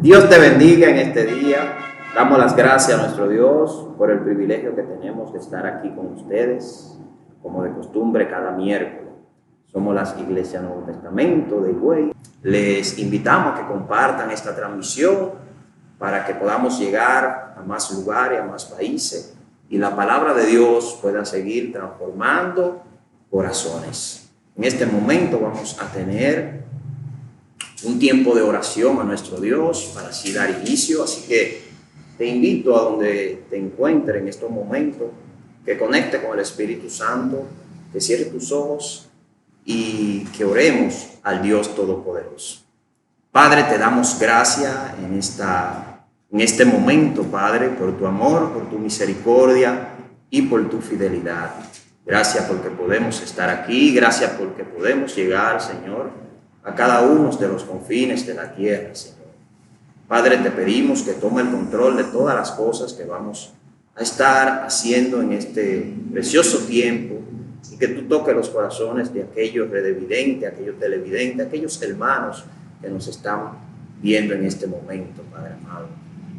Dios te bendiga en este día. Damos las gracias a nuestro Dios por el privilegio que tenemos de estar aquí con ustedes, como de costumbre cada miércoles. Somos las Iglesias Nuevo Testamento de Higüey. Les invitamos a que compartan esta transmisión para que podamos llegar a más lugares, a más países y la palabra de Dios pueda seguir transformando corazones. En este momento vamos a tener un tiempo de oración a nuestro Dios para así dar inicio, así que te invito a donde te encuentres en estos momentos, que conecte con el Espíritu Santo, que cierre tus ojos y que oremos al Dios Todopoderoso. Padre, te damos gracias en este momento, Padre, por tu amor, por tu misericordia y por tu fidelidad. Gracias porque podemos estar aquí, gracias porque podemos llegar, Señor, a cada uno de los confines de la tierra, Señor. Padre, te pedimos que tome el control de todas las cosas que vamos a estar haciendo en este precioso tiempo y que tú toques los corazones de aquellos redevidentes, aquellos televidentes, aquellos hermanos que nos están viendo en este momento, Padre amado.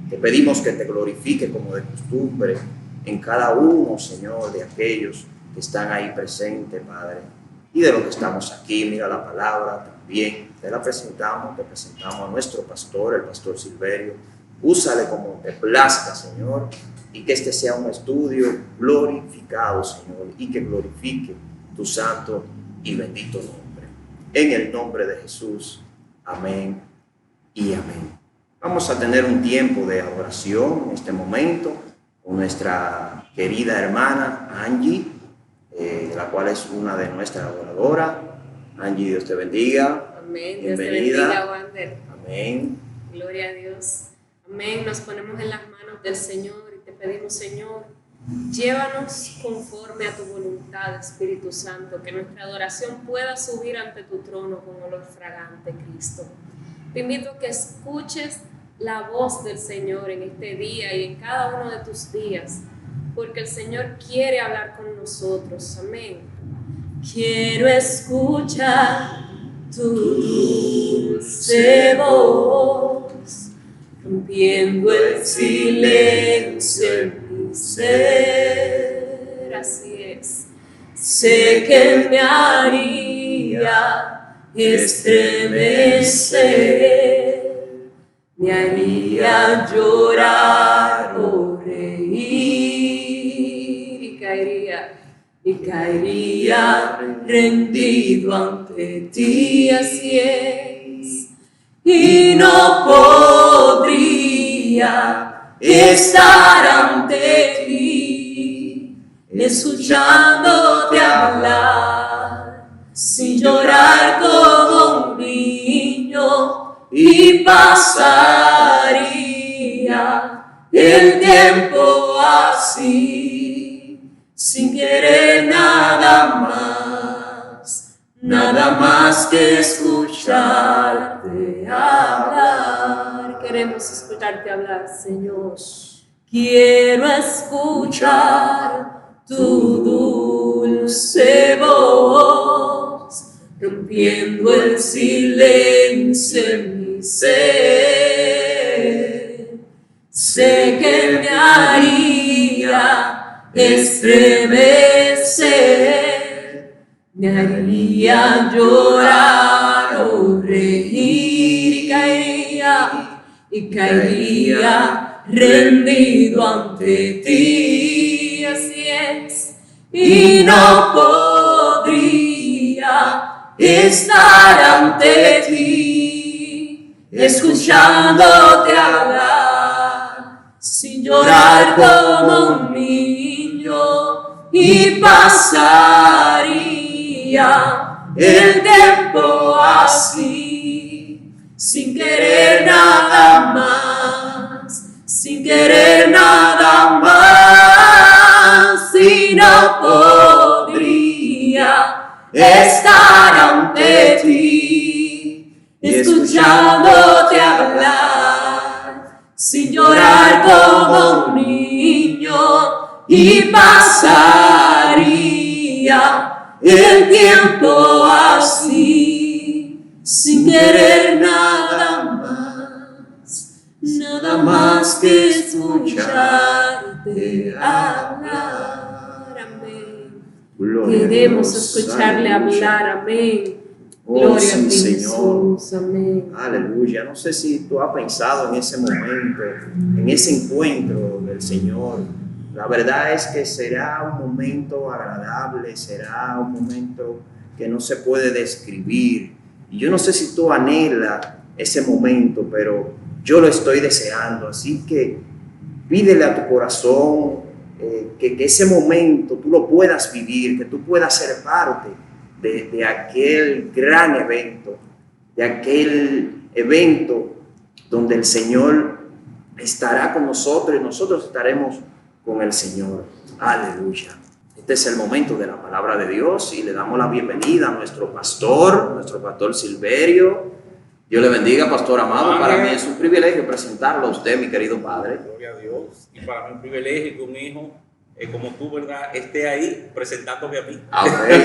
Te pedimos que te glorifique como de costumbre en cada uno, Señor, de aquellos que están ahí presentes, Padre, y de los que estamos aquí. Mira la palabra también, te presentamos a nuestro pastor, el pastor Silverio. Úsale como te plazca, Señor, y que este sea un estudio glorificado, Señor, y que glorifique tu santo y bendito nombre. En el nombre de Jesús, amén y amén. Vamos a tener un tiempo de adoración en este momento con nuestra querida hermana Angie, la cual es una de nuestras adoradoras. Angie, Dios te bendiga. Amén. Bienvenida. Dios te bendiga, Wander. Amén. Gloria a Dios. Amén. Nos ponemos en las manos del Señor y te pedimos, Señor, llévanos conforme a tu voluntad, Espíritu Santo, que nuestra adoración pueda subir ante tu trono con olor fragante, Cristo. Te invito a que escuches la voz del Señor en este día y en cada uno de tus días, porque el Señor quiere hablar con nosotros. Amén. Quiero escuchar tu dulce voz, rompiendo el silencio en mi ser. Así es. Sé que me haría estremecer, me haría llorar o reír y caería rendido ante ti. Así es. Y no podría estar ante ti, escuchándote hablar, sin llorar como un niño, y pasaría el tiempo así, sin querer nada más que escucharte hablar. Queremos escucharte hablar, Señor. Quiero escuchar tu dulce voz, rompiendo el silencio en mi ser. Sé que me haría estremecer, me haría llorar o reír, y caería rendido ante ti. Así es. Y no podría estar ante ti, escuchándote hablar, sin llorar como un niño, y pasaría el tiempo así, sin querer nada más, y no podría estar ante ti, escuchándote hablar, sin llorar como un niño, y pasaría el tiempo así, sin querer nada más, nada más que escucharte hablar. Amén. Queremos escucharle hablar. Amén. Gloria a ti, Jesús. Amén. Aleluya. No sé si tú has pensado en ese momento, en ese encuentro del Señor. La verdad es que será un momento agradable, será un momento que no se puede describir. Y yo no sé si tú anhelas ese momento, pero yo lo estoy deseando. Así que pídele a tu corazón que ese momento tú lo puedas vivir, que tú puedas ser parte de aquel gran evento, de aquel evento donde el Señor estará con nosotros y nosotros estaremos con el Señor. Aleluya. Este es el momento de la palabra de Dios y le damos la bienvenida a nuestro pastor Silverio. Dios le bendiga, pastor amado. Amén. Para mí es un privilegio presentarlo a usted, mi querido padre. Gloria a Dios. Y para mí un privilegio que un hijo como tú, ¿verdad?, esté ahí presentándome a mí. Amén.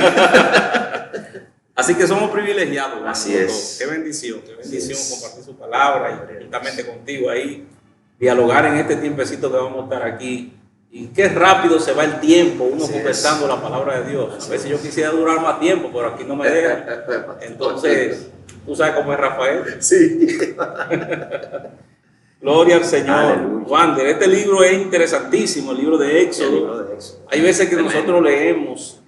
Así que somos privilegiados, ¿verdad? Así es. Qué bendición compartir su palabra y juntamente contigo ahí, dialogar en este tiempecito que vamos a estar aquí. Y qué rápido se va el tiempo, uno conversando la palabra de Dios. A veces yo quisiera durar más tiempo, pero aquí no me dejan. Entonces, tú sabes cómo es Rafael. Sí. Gloria al Señor. Aleluya. Wander, este libro es interesantísimo, el libro de Éxodo. Hay veces que nosotros leemos,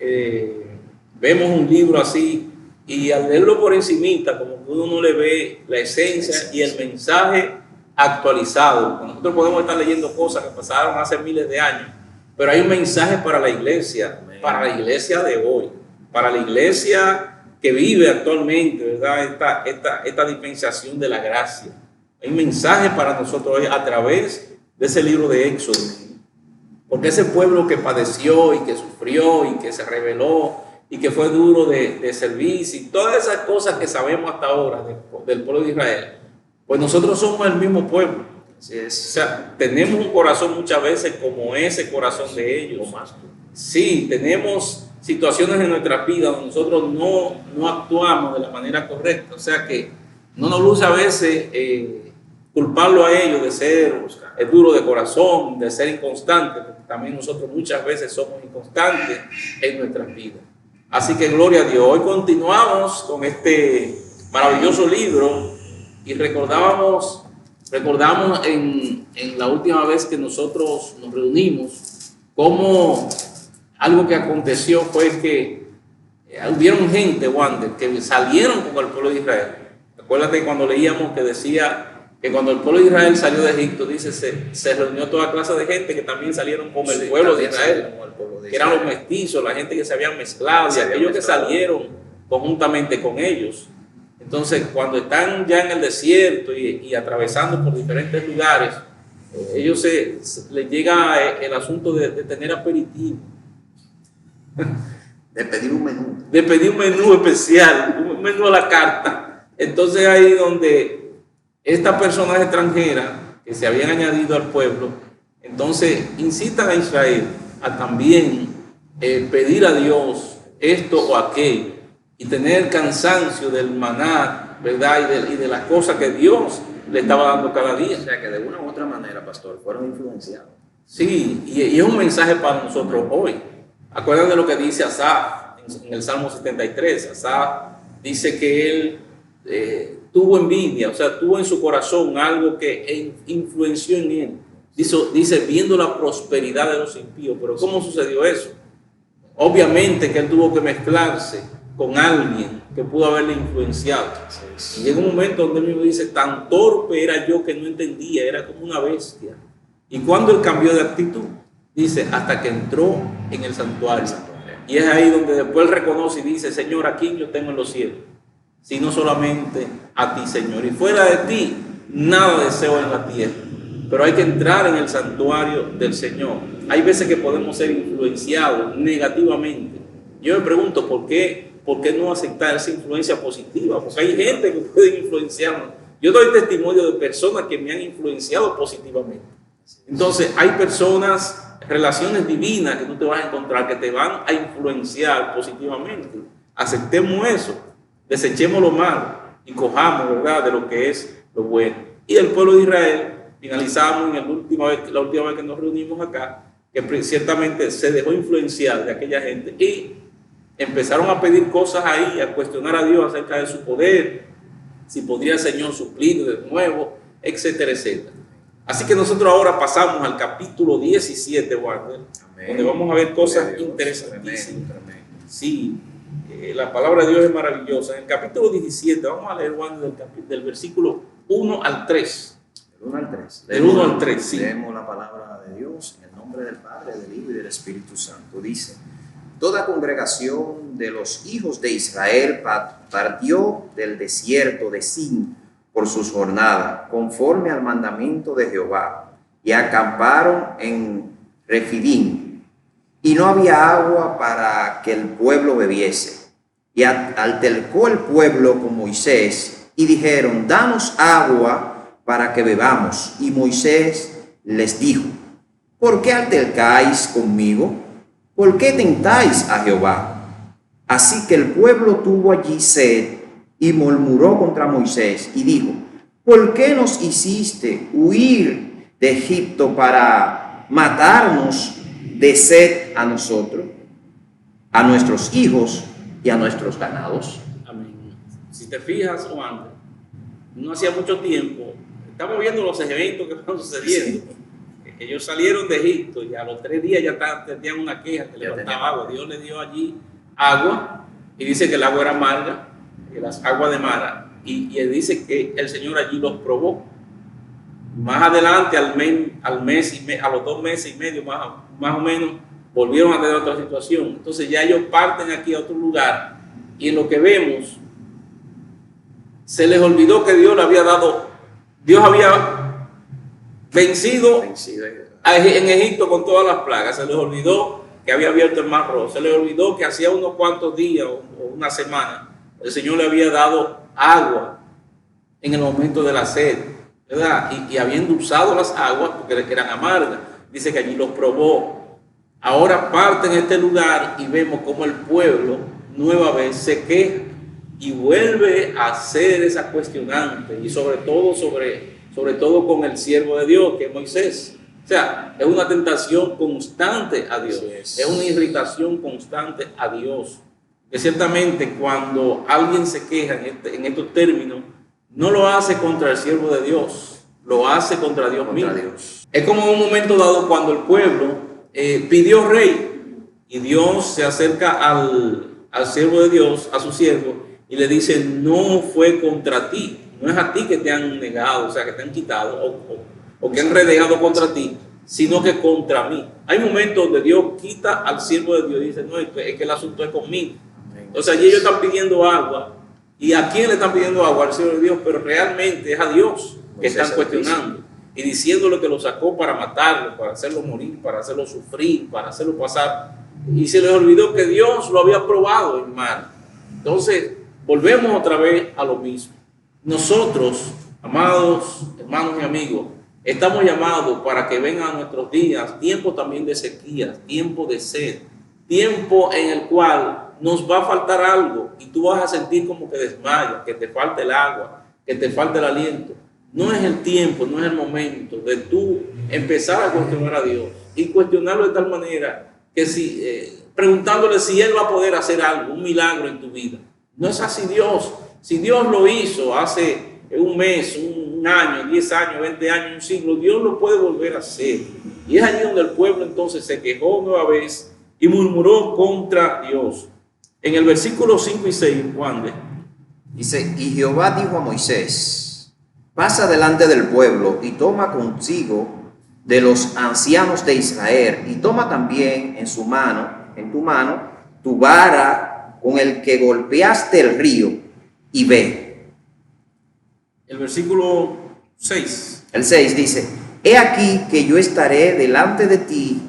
vemos un libro así y al leerlo por encimita, como que uno no le ve la esencia y el mensaje actualizado. Nosotros podemos estar leyendo cosas que pasaron hace miles de años, pero hay un mensaje para la iglesia, para la iglesia de hoy, para la iglesia que vive actualmente, ¿verdad? Esta dispensación de la gracia. Hay un mensaje para nosotros hoy a través de ese libro de Éxodo. Porque ese pueblo que padeció y que sufrió y que se rebeló y que fue duro de servicio y todas esas cosas que sabemos hasta ahora del pueblo de Israel, pues nosotros somos el mismo pueblo. Así es. O sea, tenemos un corazón muchas veces como ese corazón de ellos. Sí, tenemos situaciones en nuestra vida donde nosotros no actuamos de la manera correcta. O sea que no nos luce a veces culparlo a ellos de ser duro de corazón, de ser inconstante, porque también nosotros muchas veces somos inconstantes en nuestras vidas. Así que gloria a Dios. Hoy continuamos con este maravilloso libro y recordamos en la última vez que nosotros nos reunimos, cómo algo que aconteció fue que hubieron gente, Wander, que salieron con el pueblo de Israel. Acuérdate cuando leíamos que decía que cuando el pueblo de Israel salió de Egipto, dice, se reunió toda clase de gente que también salieron con el pueblo de Israel, que eran los mestizos, la gente que se habían mezclado, y aquellos que salieron conjuntamente con ellos. Entonces, cuando están ya en el desierto y atravesando por diferentes lugares, ellos les llega el asunto de tener aperitivo. De pedir un menú. De pedir un menú especial, un menú a la carta. Entonces ahí donde estas personas extranjeras que se habían añadido al pueblo, entonces incitan a Israel a también pedir a Dios esto o aquello y tener cansancio del maná, ¿verdad? Y de las cosas que Dios le estaba dando cada día. O sea que de una u otra manera, pastor, fueron influenciados. Sí, y es un mensaje para nosotros hoy. Acuérdense de lo que dice Asaf en el Salmo 73. Asaf dice que él tuvo envidia, o sea, tuvo en su corazón algo que influenció en él. Dice, viendo la prosperidad de los impíos. Pero ¿cómo sucedió eso? Obviamente que él tuvo que mezclarse con alguien que pudo haberle influenciado. Y llega un momento donde él mismo dice, tan torpe era yo que no entendía, era como una bestia. Y cuando él cambió de actitud, dice, hasta que entró en el santuario. Y es ahí donde después él reconoce y dice, Señor, ¿a quién yo tengo en los cielos? Sino solamente a ti, Señor. Y fuera de ti, nada deseo en la tierra. Pero hay que entrar en el santuario del Señor. Hay veces que podemos ser influenciados negativamente. Yo me pregunto, ¿por qué no aceptar esa influencia positiva? Porque hay gente que puede influenciarnos. Yo doy testimonio de personas que me han influenciado positivamente. Entonces, hay personas, relaciones divinas que tú te vas a encontrar que te van a influenciar positivamente. Aceptemos eso, desechemos lo malo y cojamos, ¿verdad?, de lo que es lo bueno. Y el pueblo de Israel finalizamos en la última vez que nos reunimos acá, que ciertamente se dejó influenciar de aquella gente y empezaron a pedir cosas ahí, a cuestionar a Dios acerca de su poder, si podría el Señor suplir de nuevo, etcétera, etcétera. Así que nosotros ahora pasamos al capítulo 17, Wander, donde vamos a ver cosas interesantísimas. Sí, la palabra de Dios es maravillosa. En el capítulo 17, vamos a leer, Wander, del versículo 1 al 3. Del 1 al 3. Del 1 al 3, sí. Leemos la palabra de Dios en el nombre del Padre, del Hijo y del Espíritu Santo. Dice: toda congregación de los hijos de Israel partió del desierto de Sin por sus jornadas, conforme al mandamiento de Jehová, y acamparon en Refidim, y no había agua para que el pueblo bebiese. Y altercó el pueblo con Moisés, y dijeron: danos agua para que bebamos. Y Moisés les dijo: ¿por qué altercáis conmigo? ¿Por qué tentáis a Jehová? Así que el pueblo tuvo allí sed y murmuró contra Moisés y dijo: ¿por qué nos hiciste huir de Egipto para matarnos de sed a nosotros, a nuestros hijos y a nuestros ganados? Amén. Si te fijas, Juan, no hacía mucho tiempo, estamos viendo los eventos que están sucediendo. Sí. Ellos salieron de Egipto y a los 3 días ya tenían una queja que le faltaba agua. Dios le dio allí agua y dice que el agua era amarga, que las aguas de Mara. Y él dice que el Señor allí los probó. Más adelante, a los 2 meses y medio más o menos, volvieron a tener otra situación. Entonces ya ellos parten aquí a otro lugar y en lo que vemos, se les olvidó que Dios había vencido en Egipto con todas las plagas. Se les olvidó que había abierto el mar rojo. Se les olvidó que hacía unos cuantos días o una semana el Señor le había dado agua en el momento de la sed, ¿verdad? Y habiendo usado las aguas, porque eran amargas, dice que allí los probó. Ahora parten en este lugar y vemos cómo el pueblo nueva vez se queja y vuelve a ser esa cuestionante, y sobre todo con el siervo de Dios, que es Moisés. O sea, es una tentación constante a Dios, es una irritación constante a Dios. Que ciertamente cuando alguien se queja en estos términos, no lo hace contra el siervo de Dios, lo hace contra Dios mismo. Es como en un momento dado cuando el pueblo pidió rey, y Dios se acerca al siervo de Dios, a su siervo, y le dice: no fue contra ti, no es a ti que te han negado, o sea, que te han quitado o que han renegado contra ti, sino que contra mí. Hay momentos donde Dios quita al siervo de Dios y dice: no, es que el asunto es conmigo. Entonces allí ellos están pidiendo agua. ¿Y a quién le están pidiendo agua? Al siervo de Dios, pero realmente es a Dios que están cuestionando y diciéndole que lo sacó para matarlo, para hacerlo morir, para hacerlo sufrir, para hacerlo pasar. Y se les olvidó que Dios lo había probado en mar. Entonces volvemos otra vez a lo mismo. Nosotros, amados hermanos y amigos, estamos llamados para que vengan nuestros días, tiempo también de sequía, tiempo de sed, tiempo en el cual nos va a faltar algo y tú vas a sentir como que desmayas, que te falta el agua, que te falta el aliento. No es el tiempo, no es el momento de tú empezar a cuestionar a Dios y cuestionarlo de tal manera que preguntándole si Él va a poder hacer algo, un milagro en tu vida. No es así Dios. Si Dios lo hizo hace un mes, un año, 10 años, 20 años, un siglo, Dios lo puede volver a hacer. Y es allí donde el pueblo entonces se quejó nueva vez y murmuró contra Dios. En el versículo 5 y 6, Juan, dice: y Jehová dijo a Moisés: pasa delante del pueblo y toma consigo de los ancianos de Israel, y toma también en tu mano, tu vara con el que golpeaste el río, y ve. El versículo 6. El 6 dice: he aquí que yo estaré delante de ti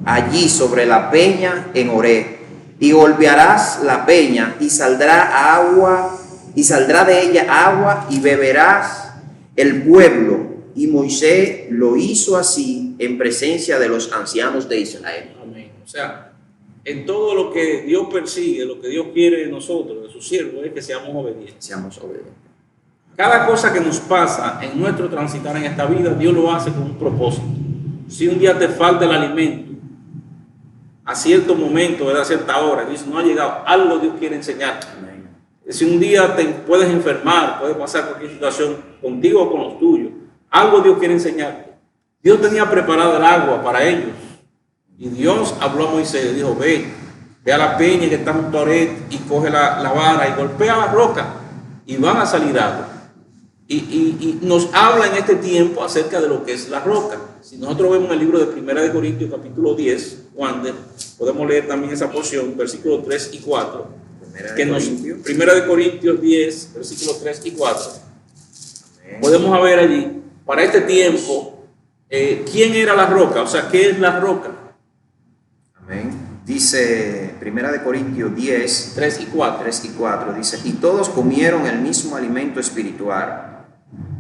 allí sobre la peña en Horeb, y golpearás la peña y saldrá agua, y saldrá de ella agua, y beberás el pueblo. Y Moisés lo hizo así en presencia de los ancianos de Israel. Amén. O sea, en todo lo que Dios persigue, lo que Dios quiere de nosotros, de sus siervos, es que seamos obedientes. Seamos obedientes. Cada cosa que nos pasa en nuestro transitar en esta vida, Dios lo hace con un propósito. Si un día te falta el alimento, a cierto momento, ¿verdad? A cierta hora, dice, no ha llegado, algo Dios quiere enseñarte. Si un día te puedes enfermar, puede pasar cualquier situación contigo o con los tuyos, algo Dios quiere enseñarte. Dios tenía preparado el agua para ellos. Y Dios habló a Moisés, le dijo, ve a la peña que está junto a Oret y coge la vara y golpea la roca y van a salir agua. Y nos habla en este tiempo acerca de lo que es la roca. Si nosotros vemos el libro de 1 Corintios capítulo 10, Wander, podemos leer también esa porción, versículos 3 y 4. 1 Corintios 10, versículos 3 y 4. Amén. Podemos ver allí, para este tiempo, quién era la roca, o sea, qué es la roca. Amén. Dice 1 Corintios 10, 3 y 4, dice, y todos comieron el mismo alimento espiritual,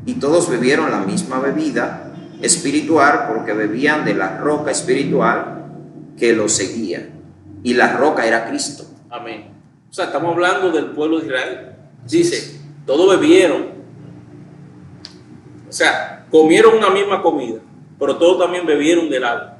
y todos bebieron la misma bebida espiritual, porque bebían de la roca espiritual que los seguía, y la roca era Cristo. Amén. O sea, estamos hablando del pueblo de Israel. Dice, todos bebieron, o sea, comieron una misma comida, pero todos también bebieron del agua.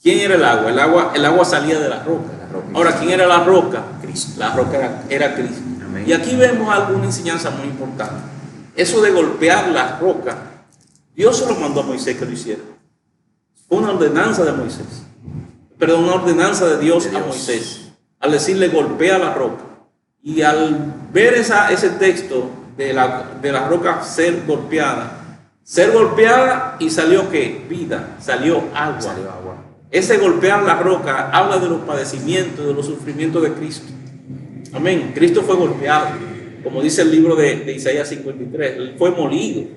¿Quién era el agua? El agua salía de la roca. Ahora, ¿quién era la roca? Cristo. La roca era Cristo. Amén. Y aquí vemos alguna enseñanza muy importante. Eso de golpear la roca, Dios se lo mandó a Moisés que lo hiciera. Fue una ordenanza de Moisés. Perdón, una ordenanza de Dios a Moisés. Al decirle golpea la roca. Y al ver ese texto de la roca ser golpeada y salió ¿qué? Vida, salió agua. Ese golpear la roca habla de los padecimientos, de los sufrimientos de Cristo. Amén. Cristo fue golpeado, como dice el libro de Isaías 53. Él fue molido,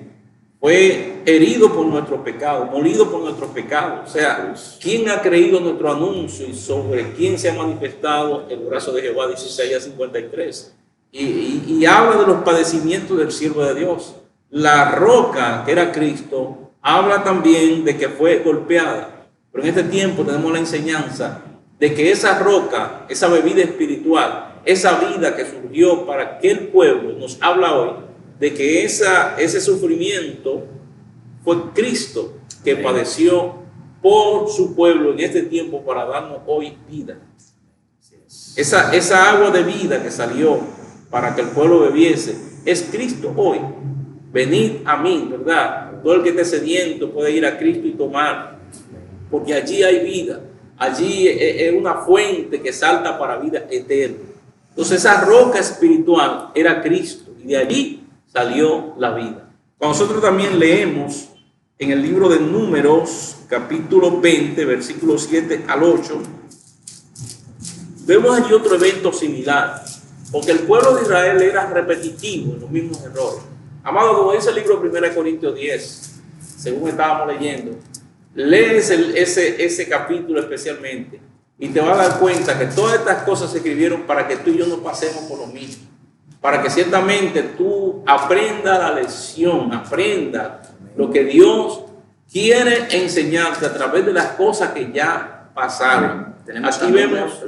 fue herido por nuestros pecados, molido por nuestros pecados. O sea, ¿quién ha creído nuestro anuncio y sobre quién se ha manifestado el brazo de Jehová? Dice Isaías 53. Y habla de los padecimientos del siervo de Dios. La roca, que era Cristo, habla también de que fue golpeada. Pero en este tiempo tenemos la enseñanza de que esa roca, esa bebida espiritual, esa vida que surgió para aquel pueblo, nos habla hoy de que ese sufrimiento fue Cristo que padeció por su pueblo en este tiempo para darnos hoy vida. Esa agua de vida que salió para que el pueblo bebiese es Cristo hoy. Venid a mí, ¿verdad? Todo el que esté sediento puede ir a Cristo y tomar, porque allí hay vida, allí es una fuente que salta para vida eterna. Entonces esa roca espiritual era Cristo y de allí salió la vida. Cuando nosotros también leemos en el libro de Números, capítulo 20, versículos 7 al 8, vemos allí otro evento similar, porque el pueblo de Israel era repetitivo en los mismos errores. Amado, como dice el libro de 1 Corintios 10, según estábamos leyendo, lees ese capítulo especialmente y te vas a dar cuenta que todas estas cosas se escribieron para que tú y yo no pasemos por lo mismo, para que ciertamente tú aprendas la lección, aprendas lo que Dios quiere enseñarte a través de las cosas que ya pasaron. Aquí vemos,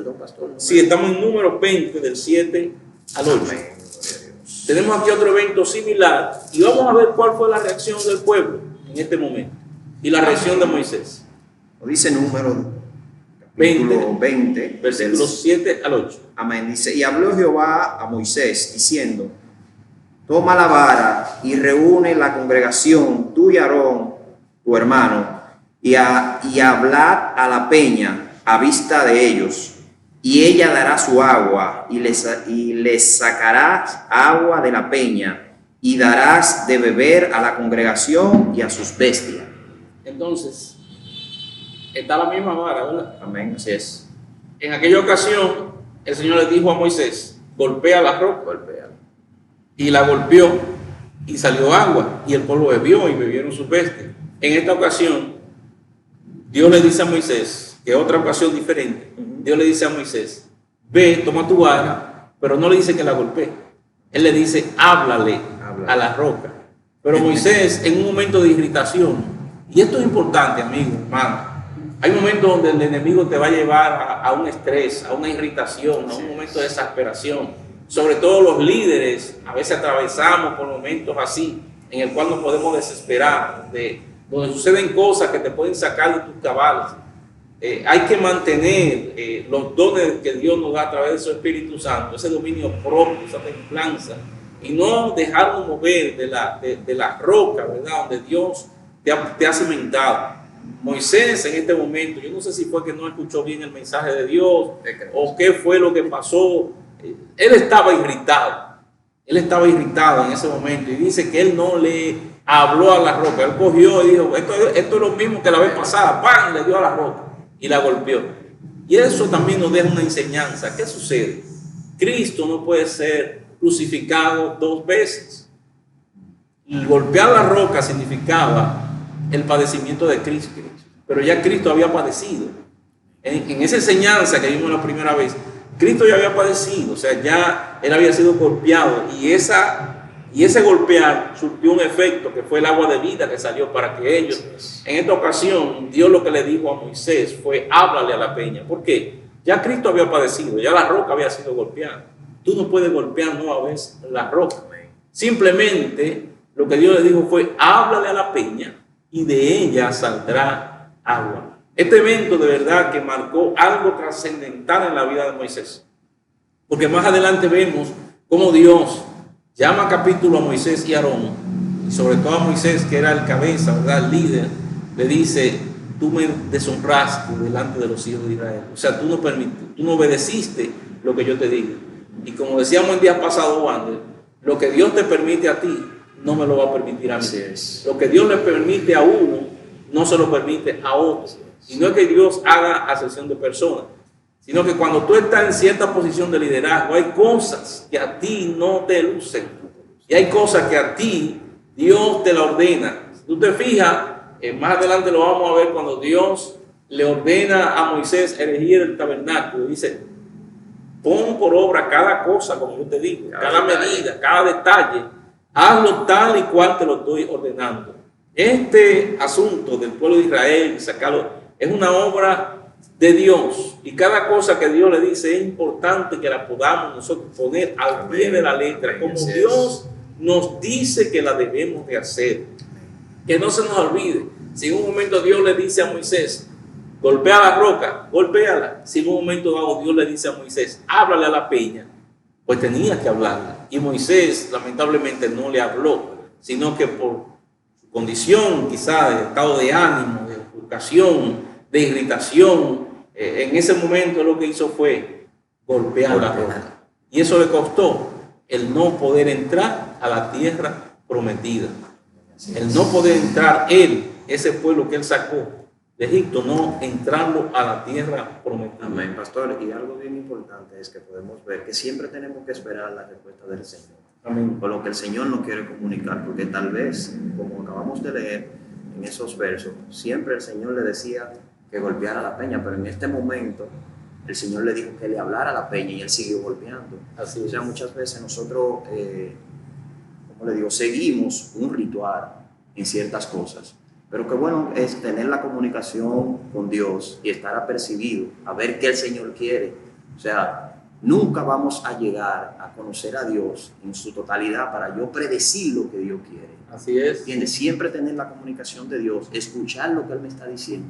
si estamos en Números 20 del 7 al 8. Tenemos aquí otro evento similar y vamos a ver cuál fue la reacción del pueblo en este momento y la reacción de Moisés. Dice Números 20 versículos 7 al 8. Amén. Dice, y habló Jehová a Moisés diciendo, toma la vara y reúne la congregación, tú y Aarón, tu hermano, y hablad a la peña a vista de ellos, y ella dará su agua, y les sacarás agua de la peña, y darás de beber a la congregación y a sus bestias. Entonces, está la misma vara, ¿verdad? Amén, así es. En aquella ocasión, el Señor le dijo a Moisés, golpea la roca, y la golpeó, y salió agua, y el pueblo bebió, y bebieron sus bestias. En esta ocasión, Dios le dice a Moisés, que otra ocasión diferente, Dios le dice a Moisés, ve, toma tu vara, pero no le dice que la golpee. Él le dice, háblale a la roca. Pero Moisés, en un momento de irritación, y esto es importante, amigo, hermano, hay momentos donde el enemigo te va a llevar a un estrés, a una irritación, a un momento de desesperación. sobre todo los líderes, a veces atravesamos por momentos así, en el cual nos podemos desesperar, donde suceden cosas que te pueden sacar de tus cabales. Hay que mantener los dones que Dios nos da a través de su Espíritu Santo, ese dominio propio, esa templanza, y no dejarnos mover de la roca, ¿verdad? Donde Dios te ha cimentado. Moisés en este momento, yo no sé si fue que no escuchó bien el mensaje de Dios o qué fue lo que pasó. Él estaba irritado en ese momento y dice que él no le habló a la roca. Él cogió y dijo, esto es lo mismo que la vez pasada, ¡pam!, le dio a la roca y la golpeó. Y eso también nos deja una enseñanza. ¿Qué sucede? Cristo no puede ser crucificado 2 veces. Y golpear la roca significaba el padecimiento de Cristo, pero ya Cristo había padecido. En esa enseñanza que vimos la primera vez, Cristo ya había padecido, o sea, ya él había sido golpeado, y ese golpear surtió un efecto que fue el agua de vida que salió para que ellos, en esta ocasión, Dios lo que le dijo a Moisés fue: háblale a la peña. ¿Por qué? Ya Cristo había padecido, ya la roca había sido golpeada. Tú no puedes golpear nueva vez la roca. Simplemente lo que Dios le dijo fue: háblale a la peña y de ella saldrá agua. Este evento de verdad que marcó algo trascendental en la vida de Moisés, porque más adelante vemos cómo Dios llama a capítulo a Moisés y Aarón, y sobre todo a Moisés, que era el cabeza, ¿verdad?, el líder, le dice: tú me deshonraste delante de los hijos de Israel, o sea, tú no obedeciste lo que yo te dije. Y como decíamos el día pasado, Wander, lo que Dios te permite a ti no me lo va a permitir a mí. Lo que Dios le permite a uno no se lo permite a otro. Y no es que Dios haga acepción de personas, sino que cuando tú estás en cierta posición de liderazgo, hay cosas que a ti no te lucen, y hay cosas que a ti Dios te la ordena. Si tú te fijas, más adelante lo vamos a ver, cuando Dios le ordena a Moisés erigir el tabernáculo, dice: pon por obra cada cosa, como yo te digo, cada medida, cada detalle, hazlo tal y cual te lo estoy ordenando. Este asunto del pueblo de Israel, sacarlo, es una obra de Dios, y cada cosa que Dios le dice es importante que la podamos nosotros poner al pie de la letra, como Dios nos dice que la debemos de hacer. Que no se nos olvide, si en un momento Dios le dice a Moisés: golpea la roca, golpéala. Si en un momento dado Dios le dice a Moisés: háblale a la peña, pues tenía que hablarle. Y Moisés lamentablemente no le habló, sino que por su condición, quizá de estado de ánimo, de ofuscación, de irritación, en ese momento lo que hizo fue golpear la roca. Y eso le costó el no poder entrar a la tierra prometida. El no poder entrar ese pueblo que él sacó de Egipto, no entrarlo a la tierra prometida. Amén, pastor. Y algo bien importante es que podemos ver que siempre tenemos que esperar la respuesta del Señor. Amén. Por lo que el Señor nos quiere comunicar, porque tal vez, como acabamos de leer en esos versos, siempre el Señor le decía que golpeara la peña, pero en este momento el Señor le dijo que le hablara a la peña y él siguió golpeando. Así o sea, muchas veces nosotros, como le digo, seguimos un ritual en ciertas cosas, pero qué bueno es tener la comunicación con Dios y estar apercibido a ver qué el Señor quiere. O sea, nunca vamos a llegar a conocer a Dios en su totalidad para yo predecir lo que Dios quiere. Así es. ¿Entiendes? Siempre tener la comunicación de Dios, escuchar lo que Él me está diciendo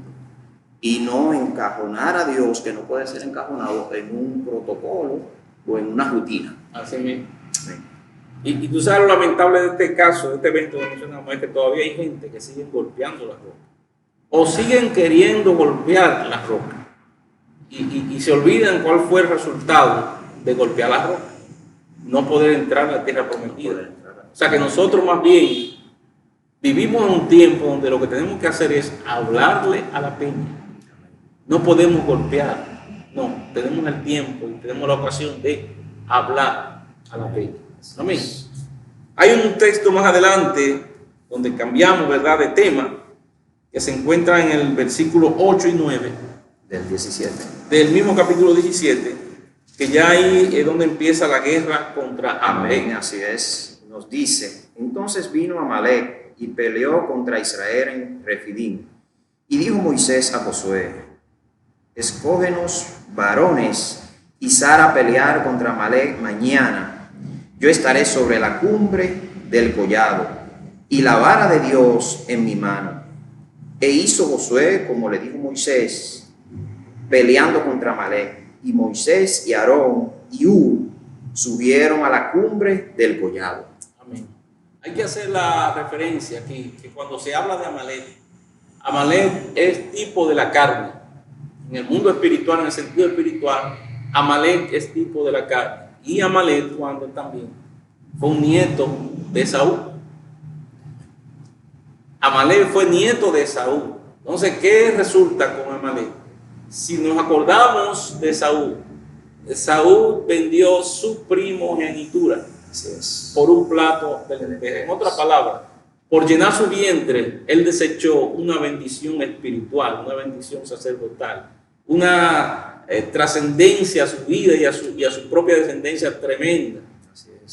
y no encajonar a Dios, que no puede ser encajonado en un protocolo o en una rutina. Así mismo. Sí. Y tú sabes lo lamentable de este caso, de este evento que mencionamos, es que todavía hay gente que siguen golpeando la roca, o siguen queriendo golpear la roca, y se olvidan cuál fue el resultado de golpear la roca: no poder entrar a la tierra prometida. O sea que nosotros más bien vivimos en un tiempo donde lo que tenemos que hacer es hablarle a la peña. No podemos golpear, no, tenemos el tiempo y tenemos la ocasión de hablar a la peña. Amén. Hay un texto más adelante donde cambiamos, ¿verdad?, de tema, que se encuentra en el versículo 8 y 9 Del 17. del mismo capítulo 17, que ya ahí es donde empieza la guerra contra Amalek. Amén, así es. Nos dice: entonces vino Amalek y peleó contra Israel en Refidim. Y dijo Moisés a Josué: escógenos varones y sal a pelear contra Amalek mañana, yo estaré sobre la cumbre del collado y la vara de Dios en mi mano. E hizo Josué como le dijo Moisés, peleando contra Amalek. Y Moisés y Aarón y Hur subieron a la cumbre del collado. Amén. Hay que hacer la referencia aquí, que cuando se habla de Amalek, Amalek es tipo de la carne. En el mundo espiritual, en el sentido espiritual, Amalek es tipo de la carne. Y Amalek, cuando también fue un nieto de Esaú. Amalek fue nieto de Esaú. Entonces, ¿qué resulta con Amalek? Si nos acordamos de Esaú, Esaú vendió su primogenitura por un plato de lentejas. En otras palabras, por llenar su vientre, él desechó una bendición espiritual, una bendición sacerdotal, una trascendencia a su vida y a su propia descendencia tremenda.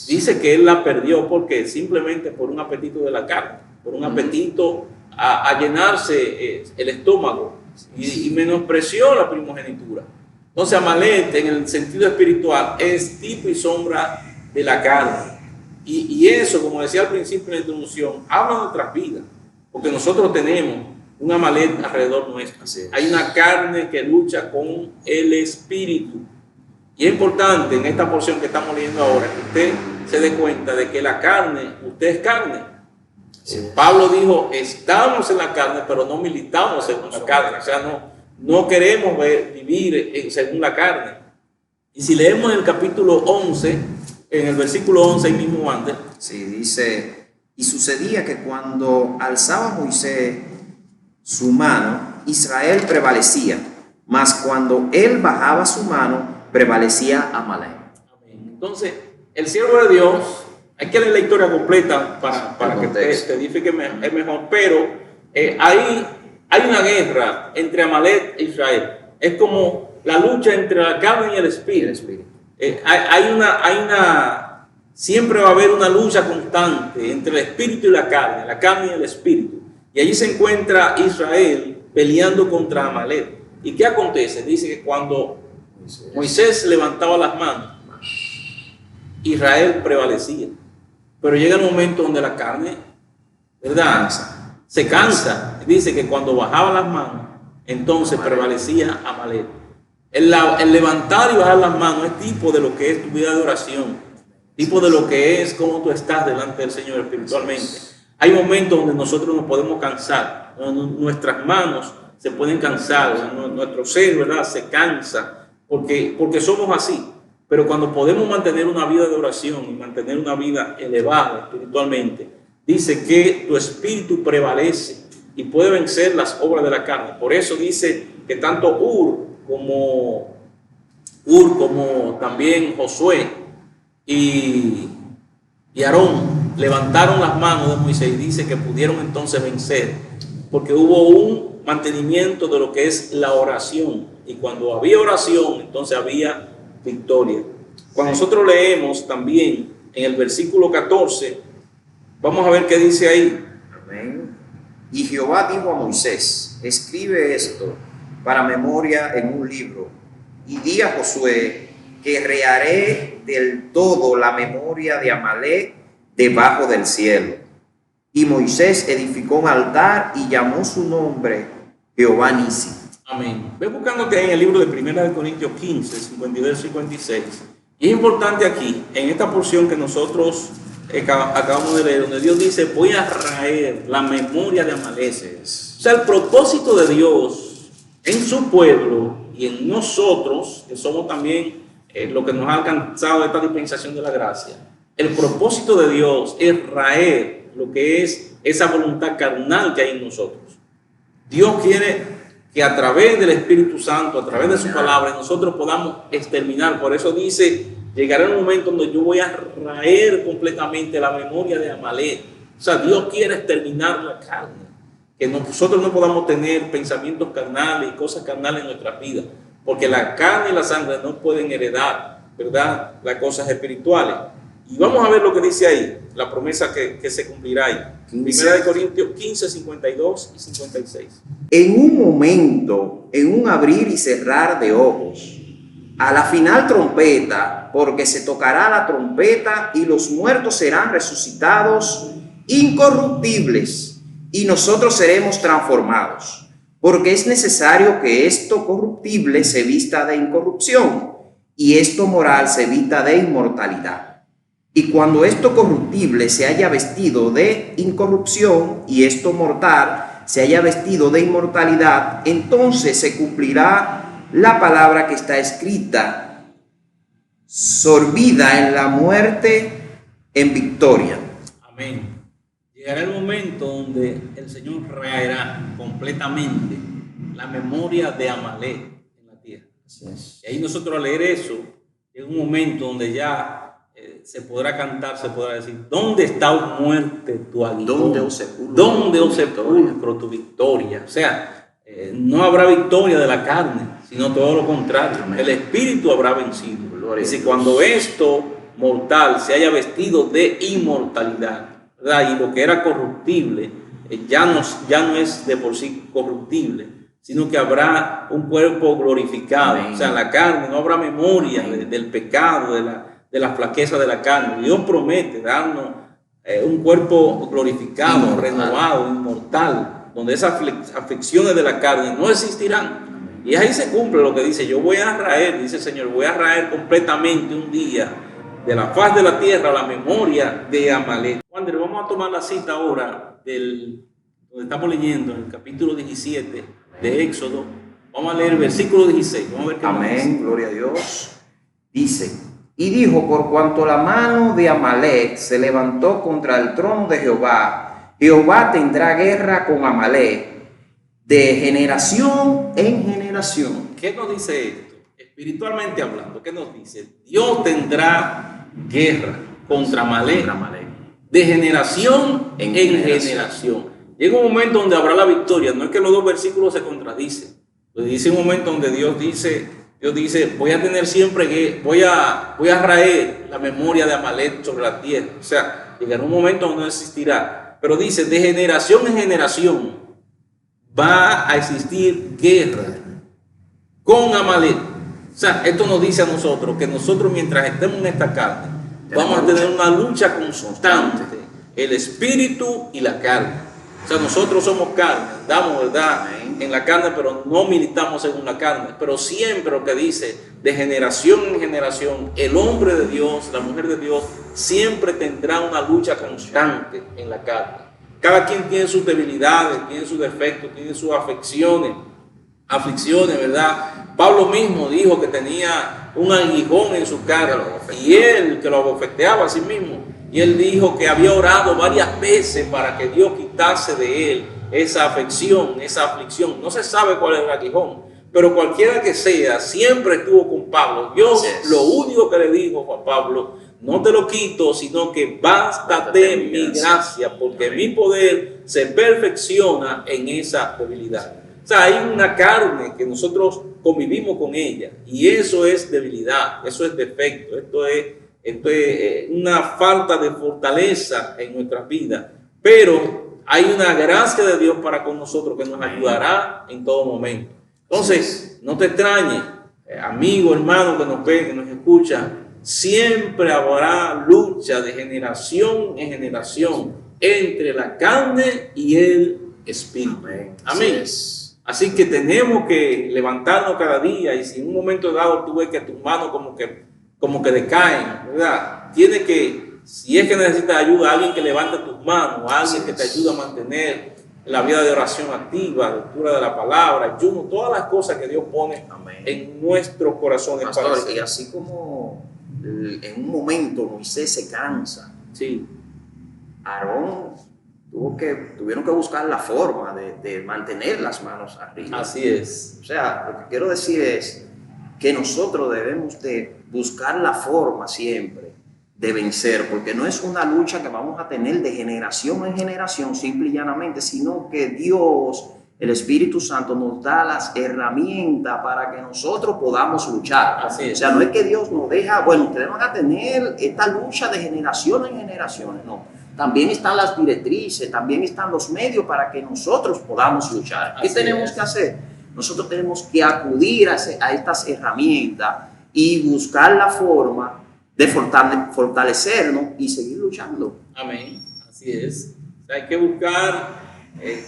Dice que él la perdió porque simplemente por un apetito de la carne, por un apetito a llenarse el estómago, y menospreció la primogenitura. Entonces Amalek, en el sentido espiritual, es tipo y sombra de la carne. Y eso, como decía al principio en la introducción, habla de nuestras vidas, porque nosotros tenemos un Amalek alrededor nuestro. Hay una carne que lucha con el espíritu. Y es importante en esta porción que estamos leyendo ahora que usted se dé cuenta de que la carne, usted es carne. Pablo dijo, estamos en la carne, pero no militamos según la carne. O sea, no queremos vivir según la carne. Y si leemos en el capítulo 11, en el versículo 11, ahí mismo antes. Sí, dice, y sucedía que cuando alzaba Moisés su mano, Israel prevalecía, mas cuando él bajaba su mano, prevalecía Amalek. Entonces, el siervo de Dios, hay que leer la historia completa para que te edifique mejor, pero hay una guerra entre Amalek e Israel. Es como la lucha entre la carne y el espíritu. Siempre va a haber una lucha constante entre el espíritu y la carne y el espíritu. Y allí se encuentra Israel peleando contra Amalek. ¿Y qué acontece? Dice que cuando Moisés levantaba las manos, Israel prevalecía. Pero llega el momento donde la carne, ¿verdad?, se cansa. Dice que cuando bajaba las manos, entonces prevalecía Amalek. El levantar y bajar las manos es tipo de lo que es tu vida de oración, tipo de lo que es cómo tú estás delante del Señor espiritualmente. Hay momentos donde nosotros nos podemos cansar, nuestras manos se pueden cansar, nuestro ser, ¿verdad?, se cansa, porque somos así. Pero cuando podemos mantener una vida de oración y mantener una vida elevada espiritualmente, dice que tu espíritu prevalece y puede vencer las obras de la carne. Por eso dice que tanto Hur como también Josué y Aarón levantaron las manos de Moisés y dice que pudieron entonces vencer, porque hubo un mantenimiento de lo que es la oración. Y cuando había oración, entonces había victoria. Cuando nosotros leemos también en el versículo 14, vamos a ver qué dice ahí. Amén. Y Jehová dijo a Moisés, escribe esto para memoria en un libro, y di a Josué que reharé del todo la memoria de Amalek debajo del cielo. Y Moisés edificó un altar y llamó su nombre Jehová Nisi. Amén. Ve buscándote en el libro de 1 Corintios 15, 52 y 56. Y es importante aquí, en esta porción que nosotros acabamos de leer, donde Dios dice, voy a raer la memoria de Amalek. O sea, el propósito de Dios en su pueblo y en nosotros, que somos también lo que nos ha alcanzado esta dispensación de la gracia. El propósito de Dios es raer lo que es esa voluntad carnal que hay en nosotros. Dios quiere que a través del Espíritu Santo, a través de su palabra, nosotros podamos exterminar. Por eso dice, llegará un momento donde yo voy a raer completamente la memoria de Amalek. O sea, Dios quiere exterminar la carne, que nosotros no podamos tener pensamientos carnales y cosas carnales en nuestras vidas, porque la carne y la sangre no pueden heredar, ¿verdad?, las cosas espirituales. Y vamos a ver lo que dice ahí, la promesa que se cumplirá ahí. 1 Corintios 15, 52 y 56. En un momento, en un abrir y cerrar de ojos, a la final trompeta, porque se tocará la trompeta y los muertos serán resucitados incorruptibles y nosotros seremos transformados, porque es necesario que esto corruptible se vista de incorrupción y esto moral se vista de inmortalidad. Y cuando esto corruptible se haya vestido de incorrupción y esto mortal se haya vestido de inmortalidad, entonces se cumplirá la palabra que está escrita: sorbida en la muerte, en victoria. Amén. Llegará el momento donde el Señor raerá completamente la memoria de Amalek en la tierra. Así es. Y ahí nosotros al leer eso, llega un momento donde ya se podrá cantar, se podrá decir: ¿dónde está, oh muerte, tu aguijón? ¿Dónde, oh sepulcro, ¿Dónde, oh sepulcro, tu victoria? O sea, no habrá victoria de la carne, sino todo lo contrario. Amén. El espíritu habrá vencido. Gloria Y si a Dios. cuando esto mortal se haya vestido de inmortalidad, ¿verdad? Y lo que era corruptible ya no es de por sí corruptible, sino que habrá un cuerpo glorificado. Amén. O sea, la carne, no habrá memoria del pecado, de la flaqueza de la carne. Dios promete darnos un cuerpo glorificado, Inmortal. renovado, inmortal, donde esas aflicciones de la carne no existirán. Y ahí se cumple lo que dice: yo voy a raer, dice el Señor, voy a raer completamente un día de la faz de la tierra la memoria de Amalek. Wander, vamos a tomar la cita ahora donde estamos leyendo en el capítulo 17 de Éxodo. Vamos a leer el versículo 16. Vamos a ver qué nos dice. Amén, gloria a Dios. Dice: y dijo: por cuanto la mano de Amalek se levantó contra el trono de Jehová, Jehová tendrá guerra con Amalek de generación en generación. ¿Qué nos dice esto? Espiritualmente hablando, ¿qué nos dice? Dios tendrá guerra contra Amalek de generación en generación. Llega un momento donde habrá la victoria. No es que los dos versículos se contradicen. Pues dice un momento donde Dios dice, voy a tener siempre, voy a raer la memoria de Amalek sobre la tierra. O sea, llegará un momento donde no existirá. Pero dice, de generación en generación va a existir guerra con Amalek. O sea, esto nos dice a nosotros que nosotros, mientras estemos en esta carne, vamos a tener una lucha constante, el espíritu y la carne. O sea, nosotros somos carne, andamos, ¿verdad?, en la carne, pero no militamos según la carne. Pero siempre lo que dice, de generación en generación, el hombre de Dios, la mujer de Dios, siempre tendrá una lucha constante en la carne. Cada quien tiene sus debilidades, tiene sus defectos, tiene sus aflicciones, ¿verdad? Pablo mismo dijo que tenía un aguijón en su carne y él que lo abofeteaba a sí mismo. Y él dijo que había orado varias veces para que Dios quitase de él esa afección, esa aflicción. No se sabe cuál es el aguijón, pero cualquiera que sea, siempre estuvo con Pablo. Dios lo único que le dijo a Pablo: no te lo quito, sino que bástate mi gracia, porque mi poder se perfecciona en esa debilidad. O sea, hay una carne que nosotros convivimos con ella y eso es debilidad, eso es defecto, esto es una falta de fortaleza en nuestras vidas. Pero hay una gracia de Dios para con nosotros que nos ayudará en todo momento. Entonces, no te extrañes, amigo, hermano que nos ve, que nos escucha, siempre habrá lucha de generación en generación entre la carne y el espíritu. Amén. Así que tenemos que levantarnos cada día, y si en un momento dado tú ves que tus manos como que decaen, ¿verdad? Tienes que, si es que necesitas ayuda, alguien que levante tus manos, alguien que te ayude a mantener la vida de oración activa, lectura de la palabra, ayuno, todas las cosas que Dios pone en nuestros corazones. Pastor, y así como en un momento Moisés se cansa, sí, Aarón tuvieron que buscar la forma de mantener las manos arriba. Así es. O sea, lo que quiero decir es que nosotros debemos de buscar la forma siempre de vencer, porque no es una lucha que vamos a tener de generación en generación simple y llanamente, sino que Dios, el Espíritu Santo, nos da las herramientas para que nosotros podamos luchar. Así es. O sea, no es que Dios nos deja, bueno, ustedes van a tener esta lucha de generación en generación, no. También están las directrices, también están los medios para que nosotros podamos luchar. ¿Qué tenemos que hacer? Nosotros tenemos que acudir a estas herramientas y buscar la forma de fortalecernos y seguir luchando. Amén. Así es. O sea, hay que buscar,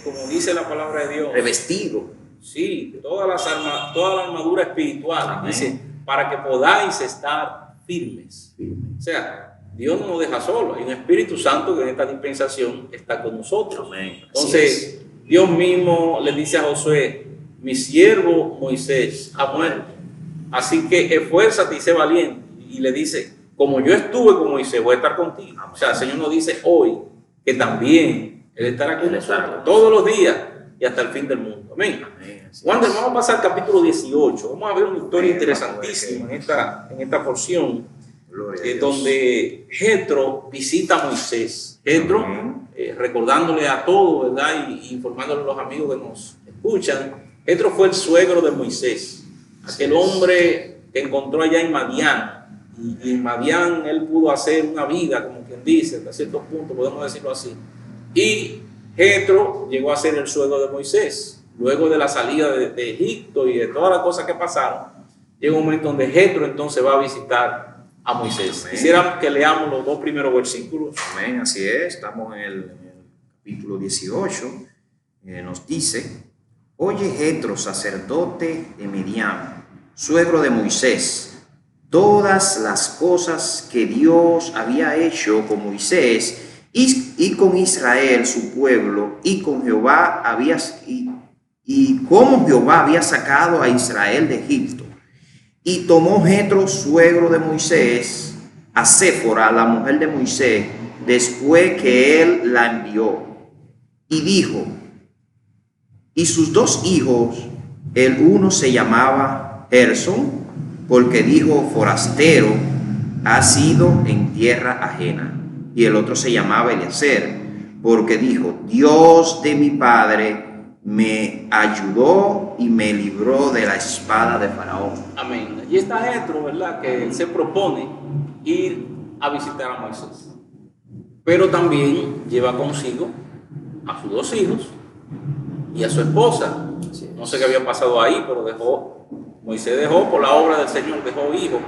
como dice la palabra de Dios, Revestido. sí, toda la armadura espiritual. Amén. Dice, para que podáis estar firmes. O sea, Dios no nos deja solos. Hay un Espíritu Santo que en esta dispensación está con nosotros. Amén. Entonces, Dios mismo le dice a Josué: mi siervo Moisés ha muerto, así que esfuérzate y sé valiente. Y le dice: como yo estuve con Moisés, voy a estar contigo. Amén. O sea, el Señor nos dice hoy que también Él estará con Él estará nosotros con todos los días y hasta el fin del mundo. Amén. Amén. Así Wander, es. vamos a pasar al capítulo 18. Vamos a ver una historia Amén. interesantísima en esta porción, Gloria a Dios. donde Jetro visita a Moisés. Jetro, Amén. recordándole a todos, ¿verdad? Y informándole a los amigos que nos escuchan, Jetro fue el suegro de Moisés, aquel hombre que encontró allá en Madián. Y en Madián él pudo hacer una vida, como quien dice, hasta ciertos puntos, podemos decirlo así. Y Jetro llegó a ser el suegro de Moisés. Luego de la salida de Egipto y de todas las cosas que pasaron, llega un momento donde Jetro entonces va a visitar a Moisés. Amén. Quisiera que leamos los dos primeros versículos. Amén, así es. Estamos en el capítulo 18. Nos dice: oye Jetro, sacerdote de Midian, suegro de Moisés, todas las cosas que Dios había hecho con Moisés y con Israel su pueblo, y con Jehová y cómo Jehová había sacado a Israel de Egipto. Y tomó Jetro, suegro de Moisés, a Séfora, la mujer de Moisés, después que él la envió, y dijo, y sus dos hijos, el uno se llamaba Gerson, porque dijo, forastero ha sido en tierra ajena, y el otro se llamaba Eliezer, porque dijo, Dios de mi padre me ayudó y me libró de la espada de Faraón. Amén. Allí está Jetro, ¿verdad? Que se propone ir a visitar a Moisés. Pero también lleva consigo a sus dos hijos y a su esposa. No sé qué había pasado ahí, pero Moisés dejó por la obra del Señor, dejó hijos,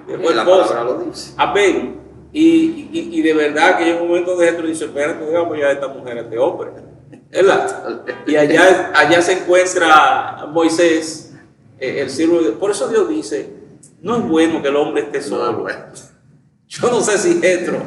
dejó La esposa. palabra lo dice. Amén. Y de verdad que llega un momento de Jetro dice, espérate, digamos ya a esta mujer, a este hombre. ¿Verdad? Y allá se encuentra Moisés, el siervo de Dios. Por eso Dios dice, no es bueno que el hombre esté solo. No, bueno. Yo no sé si Jetro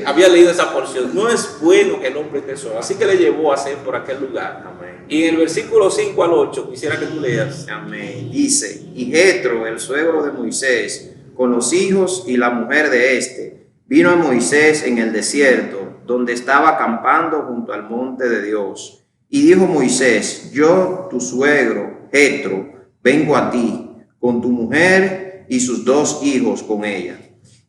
había leído esa porción. No es bueno que el hombre esté solo. Así que le llevó a hacer por aquel lugar. Amén. Y en el versículo 5 al 8, quisiera que tú leas. Amén. Dice, y Jetro, el suegro de Moisés, con los hijos y la mujer de éste, vino a Moisés en el desierto, donde estaba acampando junto al monte de Dios. Y dijo Moisés, yo, tu suegro, Jetro, vengo a ti, con tu mujer y sus dos hijos con ella.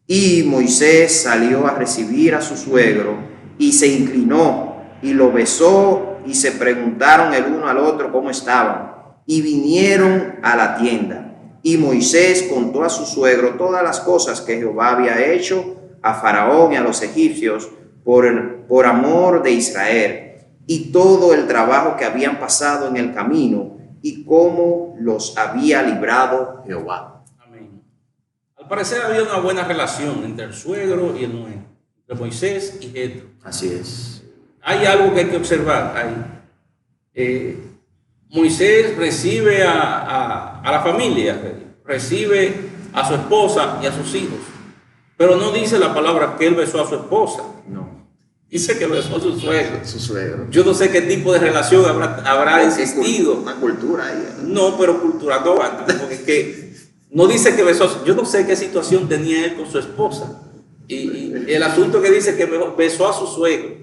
Y Moisés salió a recibir a su suegro, y se inclinó, y lo besó, y se preguntaron el uno al otro cómo estaban, y vinieron a la tienda. Y Moisés contó a su suegro todas las cosas que Jehová había hecho a Faraón y a los egipcios por amor de Israel, y todo el trabajo que habían pasado en el camino, y cómo los había librado Jehová. Amén. Al parecer había una buena relación entre el suegro y el nuero, entre Moisés y Jetro. Así es. Hay algo que hay que observar ahí. Moisés recibe a la familia, recibe a su esposa y a sus hijos, pero no dice la palabra que él besó a su esposa. No. Dice que besó a su suegro. Su suegro. Yo no sé qué tipo de relación habrá existido. Una cultura ahí. No, pero cultural no antes, porque es que no dice que besó. Yo no sé qué situación tenía él con su esposa. Y el asunto que dice que besó a su suegro,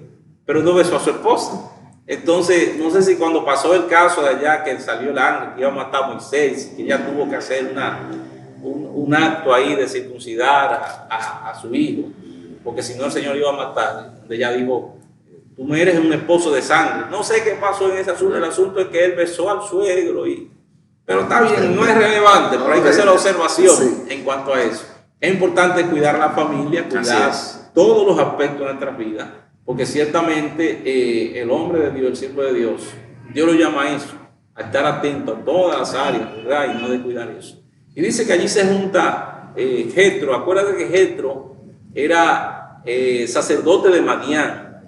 pero no besó a su esposa. Entonces, no sé si cuando pasó el caso de allá, que salió el ángel que iba a matar a Moisés, que ella tuvo que hacer un acto ahí de circuncidar a su hijo, porque si no el Señor iba a matar. Donde ella dijo, tú me eres un esposo de sangre. No sé qué pasó en ese asunto. El asunto es que él besó al suegro. Pero está bien, no es relevante, pero hay que hacer la observación en cuanto a eso. Es importante cuidar la familia, cuidar todos los aspectos de nuestras vidas, porque ciertamente el hombre de Dios, el siervo de Dios, Dios lo llama a eso, a estar atento a todas las áreas, ¿verdad? Y no descuidar eso. Y dice que allí se junta Jetro. Acuérdate que Jetro era sacerdote de Madián.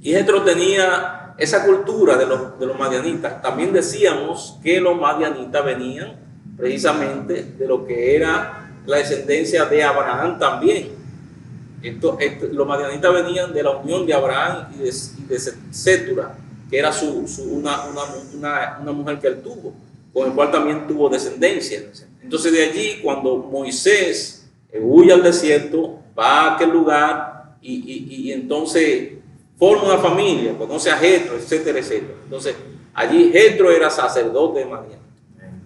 Y Jetro tenía esa cultura de los madianitas. También decíamos que los madianitas venían precisamente de lo que era la descendencia de Abraham también. Los madianitas venían de la unión de Abraham y de Sétura, que era una mujer que él tuvo, con el cual también tuvo descendencia. Entonces de allí, cuando Moisés huye al desierto, va a aquel lugar y entonces forma una familia, conoce a Jetro, etcétera, etcétera. Entonces allí Jetro era sacerdote de Madián.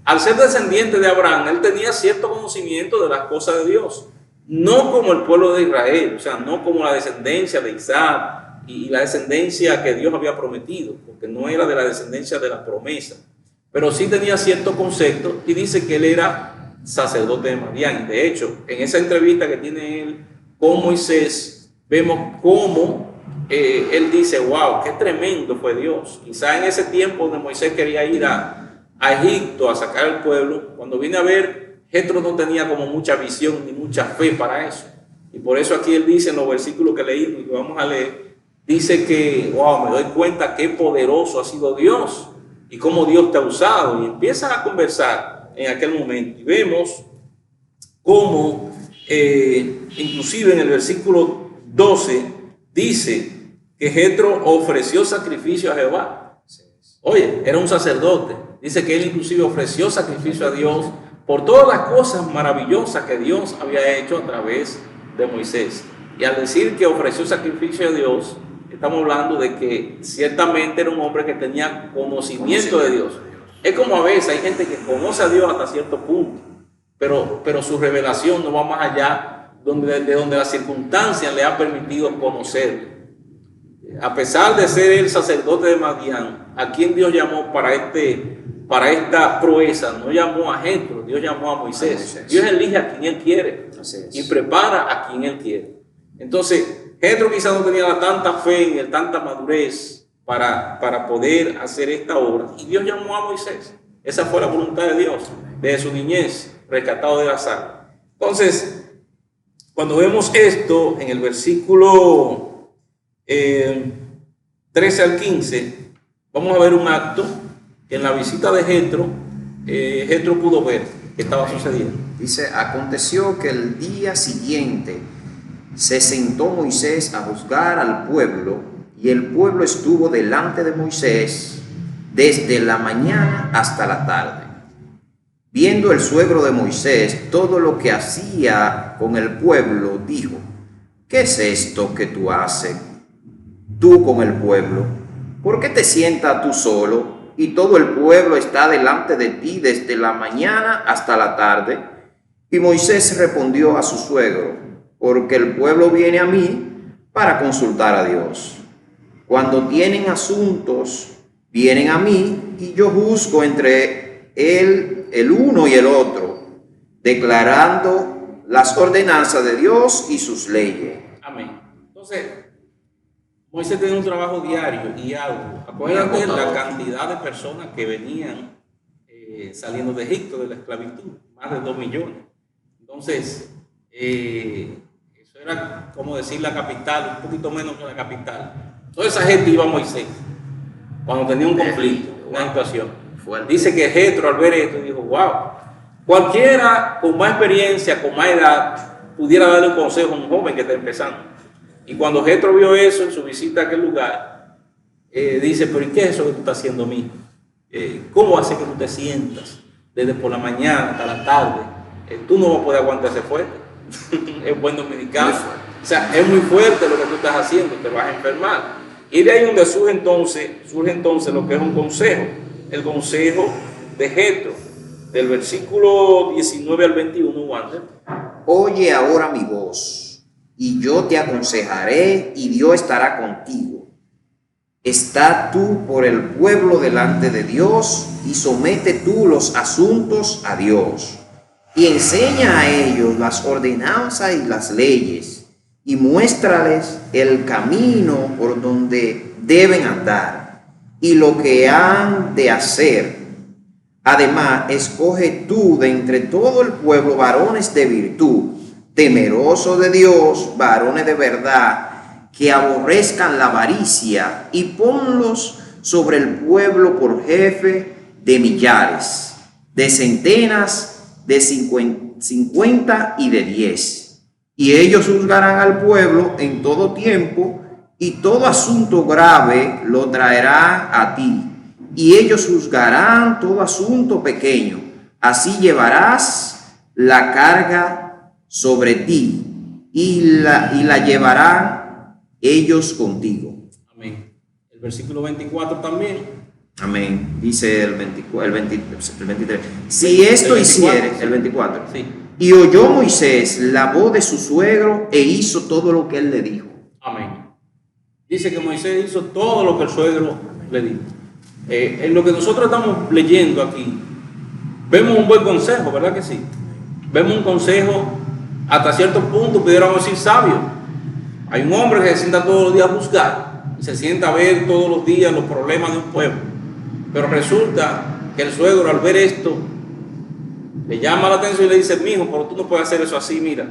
Al ser descendiente de Abraham, él tenía cierto conocimiento de las cosas de Dios, no como el pueblo de Israel, o sea, no como la descendencia de Isaac y la descendencia que Dios había prometido, porque no era de la descendencia de la promesa, pero sí tenía cierto concepto y dice que él era sacerdote de Madián. De hecho, en esa entrevista que tiene él con Moisés, vemos cómo él dice, wow, qué tremendo fue Dios. Quizá en ese tiempo donde Moisés quería ir a Egipto a sacar al pueblo, cuando vine a ver, Jetro no tenía como mucha visión ni mucha fe para eso. Y por eso aquí él dice en los versículos que leímos y que vamos a leer, dice que, wow, me doy cuenta qué poderoso ha sido Dios y cómo Dios te ha usado. Y empiezan a conversar en aquel momento. Y vemos cómo, inclusive en el versículo 12, dice que Jetro ofreció sacrificio a Jehová. Oye, era un sacerdote. Dice que él inclusive ofreció sacrificio a Dios por todas las cosas maravillosas que Dios había hecho a través de Moisés. Y al decir que ofreció sacrificio a Dios, estamos hablando de que ciertamente era un hombre que tenía conocimiento de Dios. Es como a veces hay gente que conoce a Dios hasta cierto punto, pero su revelación no va más allá de donde las circunstancias le han permitido conocerle. A pesar de ser el sacerdote de Madián, a quien Dios llamó para esta proeza, no llamó a Jetro, Dios llamó a Moisés. Dios elige a quien Él quiere y prepara a quien Él quiere. Entonces, Jetro quizás no tenía tanta fe en él, tanta madurez para poder hacer esta obra. Y Dios llamó a Moisés. Esa fue la voluntad de Dios, desde su niñez, rescatado de la sangre. Entonces, cuando vemos esto en el versículo 13 al 15, vamos a ver un acto que en la visita de Jetro, Jetro pudo ver que estaba sucediendo. Dice, aconteció que el día siguiente se sentó Moisés a juzgar al pueblo, y el pueblo estuvo delante de Moisés desde la mañana hasta la tarde. Viendo el suegro de Moisés todo lo que hacía con el pueblo, dijo, ¿qué es esto que tú haces tú con el pueblo? ¿Por qué te sientas tú solo y todo el pueblo está delante de ti desde la mañana hasta la tarde? Y Moisés respondió a su suegro, porque el pueblo viene a mí para consultar a Dios. Cuando tienen asuntos, vienen a mí y yo juzgo entre el uno y el otro, declarando las ordenanzas de Dios y sus leyes. Amén. Entonces, Moisés tenía un trabajo diario y arduo. Acuérdate la cantidad de personas que venían saliendo de Egipto, de la esclavitud, más de 2 millones. Entonces, eso era como decir la capital, un poquito menos que la capital. Toda esa gente iba a Moisés cuando tenía un conflicto, una situación. Dice que Jetro al ver esto dijo, wow, cualquiera con más experiencia, con más edad, pudiera darle un consejo a un joven que está empezando. Y cuando Jetro vio eso en su visita a aquel lugar, dice, pero ¿y qué es eso que tú estás haciendo, mijo? ¿Cómo hace que tú te sientas desde por la mañana hasta la tarde? Tú no vas a poder aguantar ese fuerte. Es buen dominicano. O sea, es muy fuerte lo que tú estás haciendo, te vas a enfermar. Y de ahí donde surge entonces lo que es un consejo, el consejo de Jetro, del versículo 19 al 21, Wander. Oye ahora mi voz, y yo te aconsejaré, y Dios estará contigo. Está tú por el pueblo delante de Dios, y somete tú los asuntos a Dios, y enseña a ellos las ordenanzas y las leyes, y muéstrales el camino por donde deben andar, y lo que han de hacer. Además, escoge tú de entre todo el pueblo varones de virtud, temerosos de Dios, varones de verdad, que aborrezcan la avaricia, y ponlos sobre el pueblo por jefe de millares, de centenas, de 50 y de 10. Y ellos juzgarán al pueblo en todo tiempo, y todo asunto grave lo traerán a ti, y ellos juzgarán todo asunto pequeño. Así llevarás la carga sobre ti, y la llevarán ellos contigo. Amén. El versículo 24 también. Amén. Dice el 23. Si esto hiciere, el 24. Sí. Y oyó Moisés la voz de su suegro e hizo todo lo que él le dijo. Amén. Dice que Moisés hizo todo lo que el suegro le dijo. En lo que nosotros estamos leyendo aquí, vemos un buen consejo, ¿verdad que sí? Vemos un consejo hasta cierto punto, pudiéramos decir sabio. Hay un hombre que se sienta todos los días a juzgar, se sienta a ver todos los días los problemas de un pueblo. Pero resulta que el suegro, al ver esto, le llama la atención y le dice: mijo, pero tú no puedes hacer eso así, mira.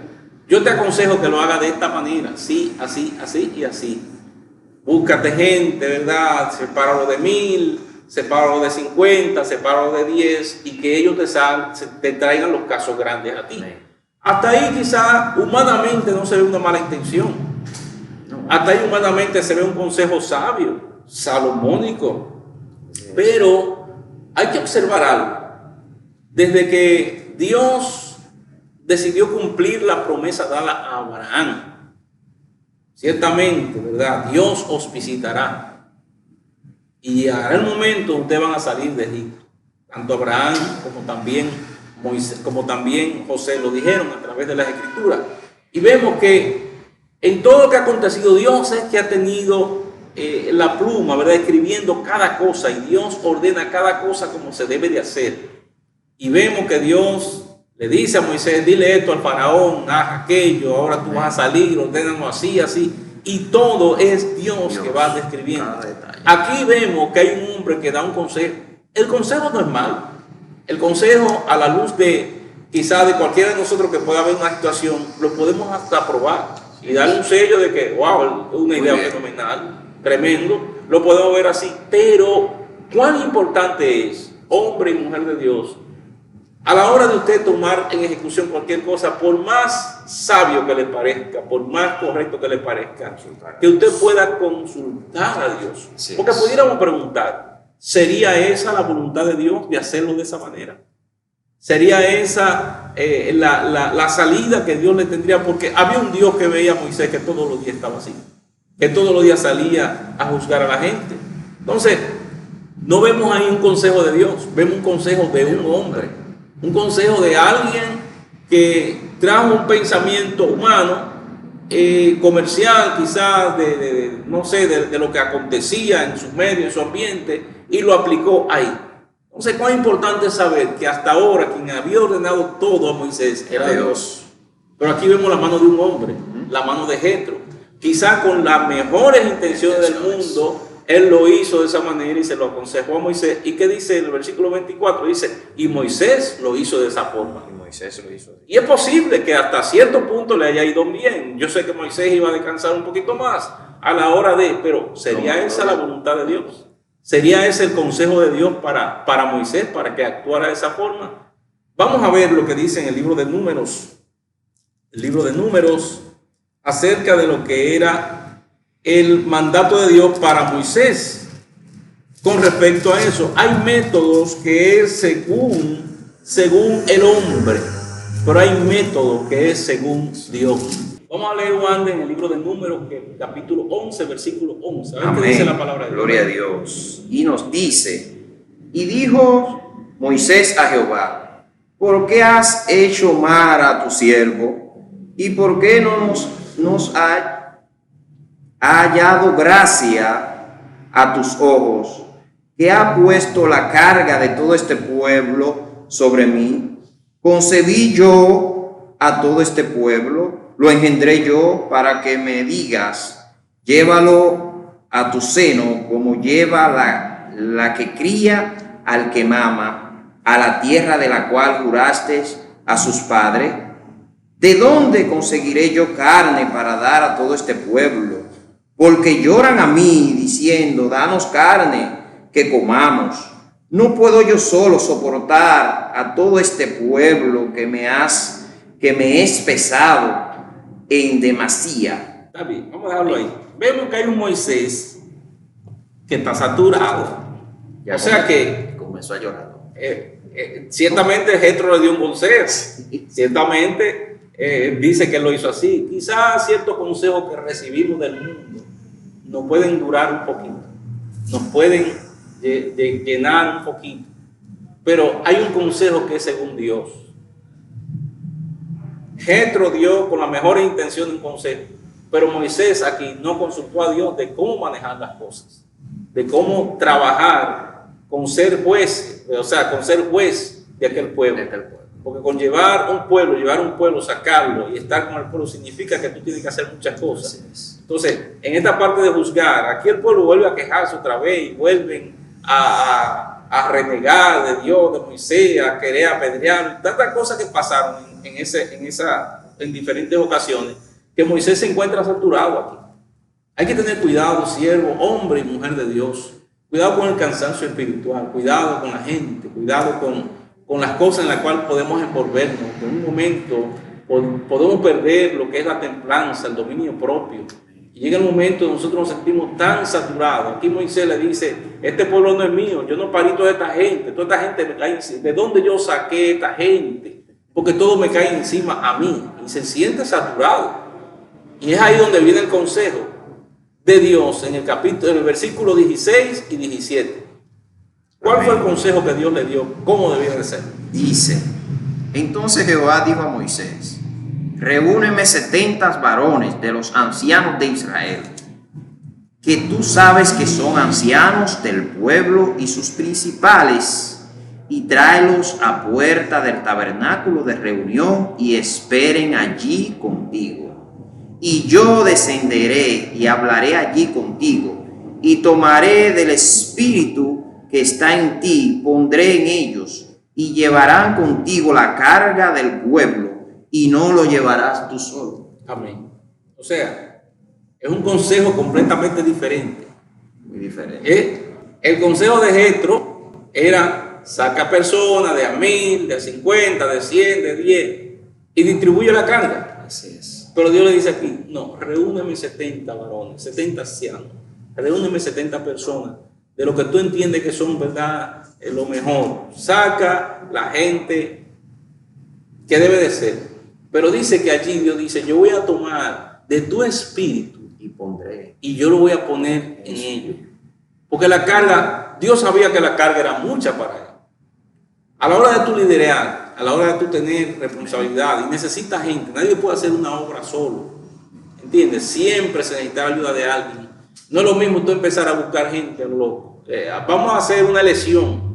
Yo te aconsejo que lo hagas de esta manera, sí, así, así y así. Búscate gente, ¿verdad? Sepáralo de 1000, sepáralo de 50, sepáralo de 10, y que ellos te traigan los casos grandes a ti. Hasta ahí quizá humanamente no se ve una mala intención. Hasta ahí humanamente se ve un consejo sabio, salomónico. Pero hay que observar algo. Desde que Dios decidió cumplir la promesa dada a Abraham, ciertamente, ¿verdad? Dios os visitará. Y hará el momento ustedes van a salir de Egipto. Tanto Abraham como también Moisés, como también José lo dijeron a través de las Escrituras. Y vemos que en todo lo que ha acontecido, Dios es que ha tenido la pluma, ¿verdad? Escribiendo cada cosa, y Dios ordena cada cosa como se debe de hacer. Y vemos que Dios le dice a Moisés: dile esto al faraón, haz aquello, ahora tú vas a salir, ordénalo así, así. Y todo es Dios que va describiendo. Aquí vemos que hay un hombre que da un consejo. El consejo no es malo. El consejo, a la luz de quizá de cualquiera de nosotros que pueda haber una situación, lo podemos hasta aprobar y darle un sello de que, wow, es una idea fenomenal, tremendo, lo podemos ver así. Pero cuán importante es, hombre y mujer de Dios, a la hora de usted tomar en ejecución cualquier cosa, por más sabio que le parezca, por más correcto que le parezca, que usted pueda consultar a Dios. Porque pudiéramos preguntar: ¿sería esa la voluntad de Dios de hacerlo de esa manera? ¿Sería esa la salida que Dios le tendría? Porque había un Dios que veía a Moisés que todos los días estaba así, que todos los días salía a juzgar a la gente. Entonces, no vemos ahí un consejo de Dios, vemos un consejo de un hombre, un consejo de alguien que trajo un pensamiento humano, comercial, quizás no sé, de lo que acontecía en su medio, en su ambiente, y lo aplicó ahí. Entonces, cuán importante es saber que hasta ahora quien había ordenado todo a Moisés era Dios. Pero aquí vemos la mano de un hombre, la mano de Jetro. Quizás con las mejores intenciones del mundo, él lo hizo de esa manera y se lo aconsejó a Moisés. ¿Y qué dice el versículo 24? Dice: y Moisés lo hizo de esa forma. Y es posible que hasta cierto punto le haya ido bien. Yo sé que Moisés iba a descansar un poquito más a la hora de, pero ¿sería esa la voluntad de Dios? ¿Sería ese el consejo de Dios para Moisés, para que actuara de esa forma? Vamos a ver lo que dice en el libro de Números. El libro de Números, acerca de lo que era el mandato de Dios para Moisés. Con respecto a eso, hay métodos que es según el hombre, pero hay métodos que es según Dios. Vamos a leer, Juan, en el libro de Números, capítulo 11, versículo 11. A ver qué dice la palabra de Dios. Gloria a Dios. Y nos dice: y dijo Moisés a Jehová: ¿por qué has hecho mal a tu siervo? ¿Y por qué no nos ha hallado gracia a tus ojos, que ha puesto la carga de todo este pueblo sobre mí? Concebí yo a todo este pueblo, lo engendré yo para que me digas: llévalo a tu seno como lleva la que cría al que mama. a la tierra de la cual juraste a sus padres? ¿De dónde conseguiré yo carne para dar a todo este pueblo? Porque lloran a mí diciendo, danos carne que comamos. No puedo yo solo soportar a todo este pueblo que me es pesado en demasía. Está bien, vamos a dejarlo ahí. Vemos que hay un Moisés que está saturado. Ya o sea que comenzó a llorar. Ciertamente Jetro le dio un consejo. Ciertamente dice que lo hizo así. Quizás ciertos consejos que recibimos del mundo nos pueden durar un poquito, nos pueden llenar un poquito, pero hay un consejo que es según Dios. Jetro dio con la mejor intención un consejo, pero Moisés aquí no consultó a Dios de cómo manejar las cosas, de cómo trabajar con ser juez, o sea, con ser juez de aquel pueblo. Porque con llevar un pueblo, sacarlo y estar con el pueblo significa que tú tienes que hacer muchas cosas. Entonces, en esta parte de juzgar, aquí el pueblo vuelve a quejarse otra vez y vuelven a renegar de Dios, de Moisés, a querer apedrear, tantas cosas que pasaron en diferentes ocasiones, que Moisés se encuentra saturado aquí. Hay que tener cuidado, siervo, hombre y mujer de Dios. Cuidado con el cansancio espiritual, cuidado con la gente, cuidado con las cosas en las cuales podemos envolvernos. En un momento podemos perder lo que es la templanza, el dominio propio. Y llega el momento donde nosotros nos sentimos tan saturados. Aquí Moisés le dice, este pueblo no es mío, yo no parí toda esta gente me cae encima. ¿De dónde yo saqué esta gente? Porque todo me cae encima a mí. Y se siente saturado. Y es ahí donde viene el consejo de Dios en el versículo 16 y 17. ¿Cuál fue el consejo que Dios le dio? ¿Cómo debía de ser? Dice, entonces Jehová dijo a Moisés, reúneme 70 varones de los ancianos de Israel, que tú sabes que son ancianos del pueblo y sus principales, y tráelos a puerta del tabernáculo de reunión y esperen allí contigo. Y yo descenderé y hablaré allí contigo, y tomaré del espíritu que está en ti, pondré en ellos, y llevarán contigo la carga del pueblo, y no lo llevarás tú solo. Amén. O sea, es un consejo completamente diferente. Muy diferente. El consejo de Jetro era, saca personas de a 1000, de a 50, de 100, de 10, y distribuye la carga. Así es. Pero Dios le dice aquí, no, reúneme 70 varones, 70 ancianos, reúneme 70 personas, de lo que tú entiendes que son, ¿verdad?, lo mejor. Saca la gente que debe de ser. Pero dice que allí Dios dice, yo voy a tomar de tu espíritu y yo lo voy a poner en ellos. Porque la carga, Dios sabía que la carga era mucha para él. A la hora de tu liderar, a la hora de tu tener responsabilidad y necesitas gente, nadie puede hacer una obra solo. ¿Entiendes? Siempre se necesita la ayuda de alguien. No es lo mismo tú empezar a buscar gente a lo loco. Vamos a hacer una elección.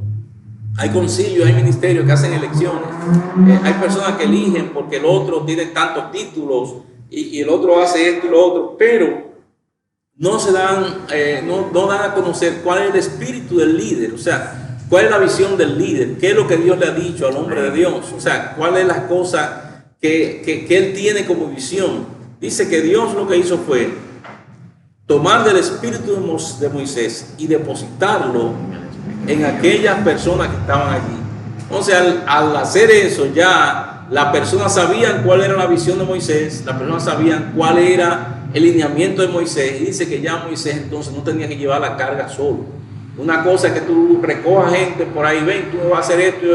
Hay concilios, hay ministerios que hacen elecciones. Hay personas que eligen porque el otro tiene tantos títulos y el otro hace esto y lo otro, pero no se dan, no dan a conocer cuál es el espíritu del líder. O sea, cuál es la visión del líder, qué es lo que Dios le ha dicho al hombre de Dios. O sea, cuáles son las cosas que él tiene como visión. Dice que Dios lo que hizo fue tomar del espíritu de Moisés y depositarlo en aquellas personas que estaban allí. Entonces, al hacer eso, ya las personas sabían cuál era la visión de Moisés, las personas sabían cuál era el lineamiento de Moisés, y dice que ya Moisés entonces no tenía que llevar la carga solo. Una cosa es que tú recojas gente por ahí, ven, tú vas a hacer esto,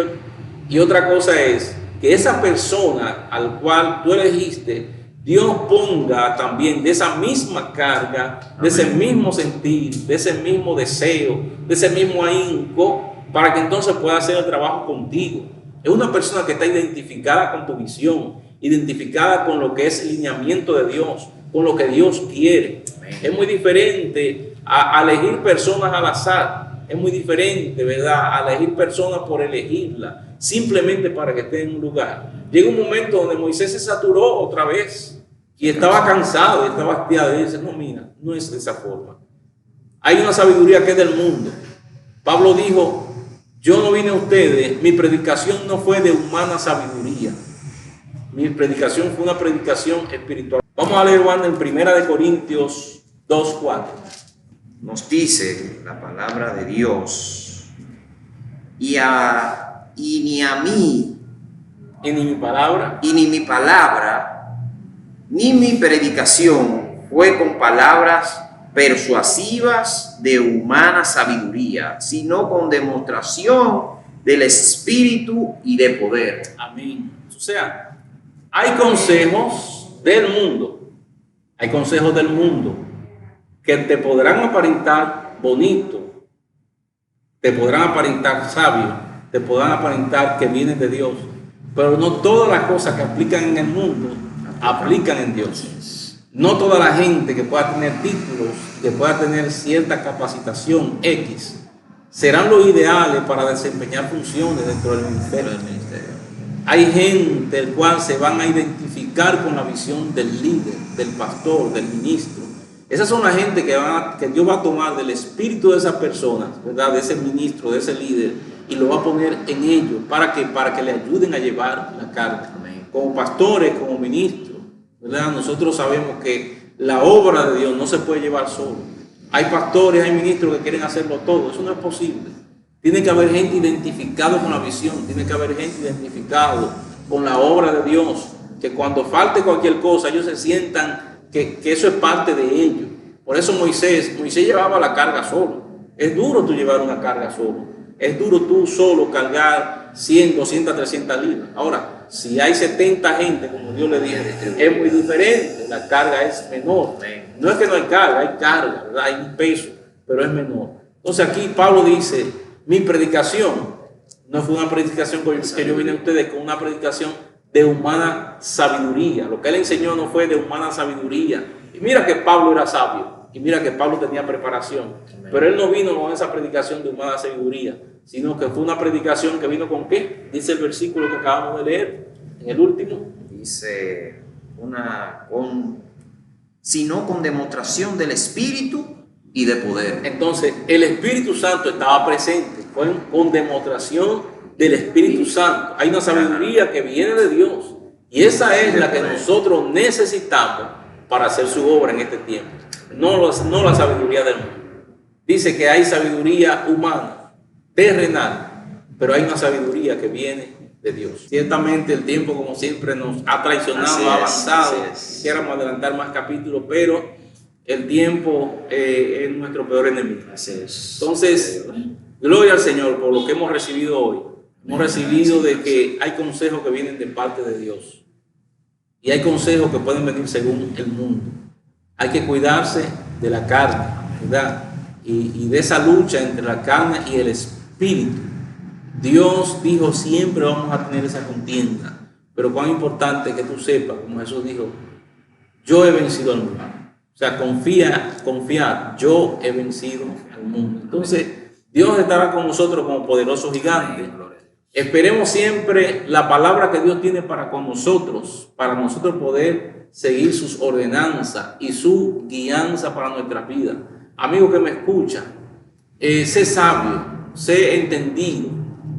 y otra cosa es que esa persona al cual tú elegiste, Dios ponga también de esa misma carga, de ese mismo sentir, de ese mismo deseo, de ese mismo ahínco, para que entonces pueda hacer el trabajo contigo. Es una persona que está identificada con tu visión, identificada con lo que es el lineamiento de Dios, con lo que Dios quiere. Es muy diferente a elegir personas al azar. Es muy diferente, ¿verdad?, a elegir personas por elegirlas, simplemente para que estén en un lugar. Llega un momento donde Moisés se saturó otra vez y estaba cansado y estaba hastiado, y dice, no, mira, no es de esa forma. Hay una sabiduría que es del mundo. Pablo dijo, yo no vine a ustedes, mi predicación no fue de humana sabiduría. Mi predicación fue una predicación espiritual. Vamos a leer, Juan, en 1 Corintios 2:4. Nos dice la palabra de Dios, y ni a mí, Y ni mi palabra, y ni mi palabra, ni mi predicación fue con palabras persuasivas de humana sabiduría, sino con demostración del Espíritu y de poder. amén. O sea, hay consejos del mundo, hay consejos del mundo que te podrán aparentar bonito, te podrán aparentar sabio, te podrán aparentar que vienen de Dios, pero no todas las cosas que aplican en el mundo aplican en Dios. No toda la gente que pueda tener títulos, que pueda tener cierta capacitación X, serán los ideales para desempeñar funciones dentro del ministerio. Hay gente el cual se van a identificar con la visión del líder, del pastor, del ministro. Esas son la gente que Dios va a tomar del espíritu de esas personas, ¿verdad? De ese ministro, de ese líder, y lo va a poner en ellos para que le ayuden a llevar la carga. Como pastores, como ministros, ¿verdad? Nosotros sabemos que la obra de Dios no se puede llevar solo. Hay pastores, hay ministros que quieren hacerlo todo. Eso no es posible. Tiene que haber gente identificada con la visión, tiene que haber gente identificada con la obra de Dios, que cuando falte cualquier cosa ellos se sientan que eso es parte de ellos. Por eso Moisés llevaba la carga solo. Es duro tú llevar una carga solo. Es duro tú solo cargar 100, 200, 300 libras. Ahora, si hay 70 gente, como Dios le dijo, es muy diferente. La carga es menor. No es que no hay carga, ¿verdad? Hay un peso, pero es menor. Entonces aquí Pablo dice, mi predicación no fue una predicación que yo vine a ustedes con una predicación de humana sabiduría. Lo que él enseñó no fue de humana sabiduría. Y mira que Pablo era sabio. Y mira que Pablo tenía preparación. Pero él no vino con esa predicación de humana sabiduría, sino que fue una predicación que vino con ¿qué? Dice el versículo que acabamos de leer, en el último. Dice, sino con demostración del Espíritu y de poder. Entonces, el Espíritu Santo estaba presente, fue con demostración del Espíritu Santo. Hay una sabiduría que viene de Dios, y esa es la que nosotros necesitamos para hacer su obra en este tiempo. No la sabiduría del mundo. Dice que hay sabiduría humana, terrenal, pero hay una sabiduría que viene de Dios. Ciertamente el tiempo, como siempre, nos ha traicionado, ha avanzado. Quisiéramos adelantar más capítulos, pero el tiempo es nuestro peor enemigo. Entonces, gloria al Señor por lo que hemos recibido hoy. Hemos recibido de que hay consejos que vienen de parte de Dios, y hay consejos que pueden venir según el mundo. Hay que cuidarse de la carne, ¿verdad? Y de esa lucha entre la carne y el espíritu. Dios dijo, siempre vamos a tener esa contienda, pero cuán importante que tú sepas, como Jesús dijo, yo he vencido al mundo. O sea, confiar, yo he vencido al mundo. Entonces, Dios estará con nosotros como poderoso gigante. Esperemos siempre la palabra que Dios tiene para nosotros poder seguir sus ordenanzas y su guianza para nuestra vida. Amigo que me escucha, sé sabio, sé entendido,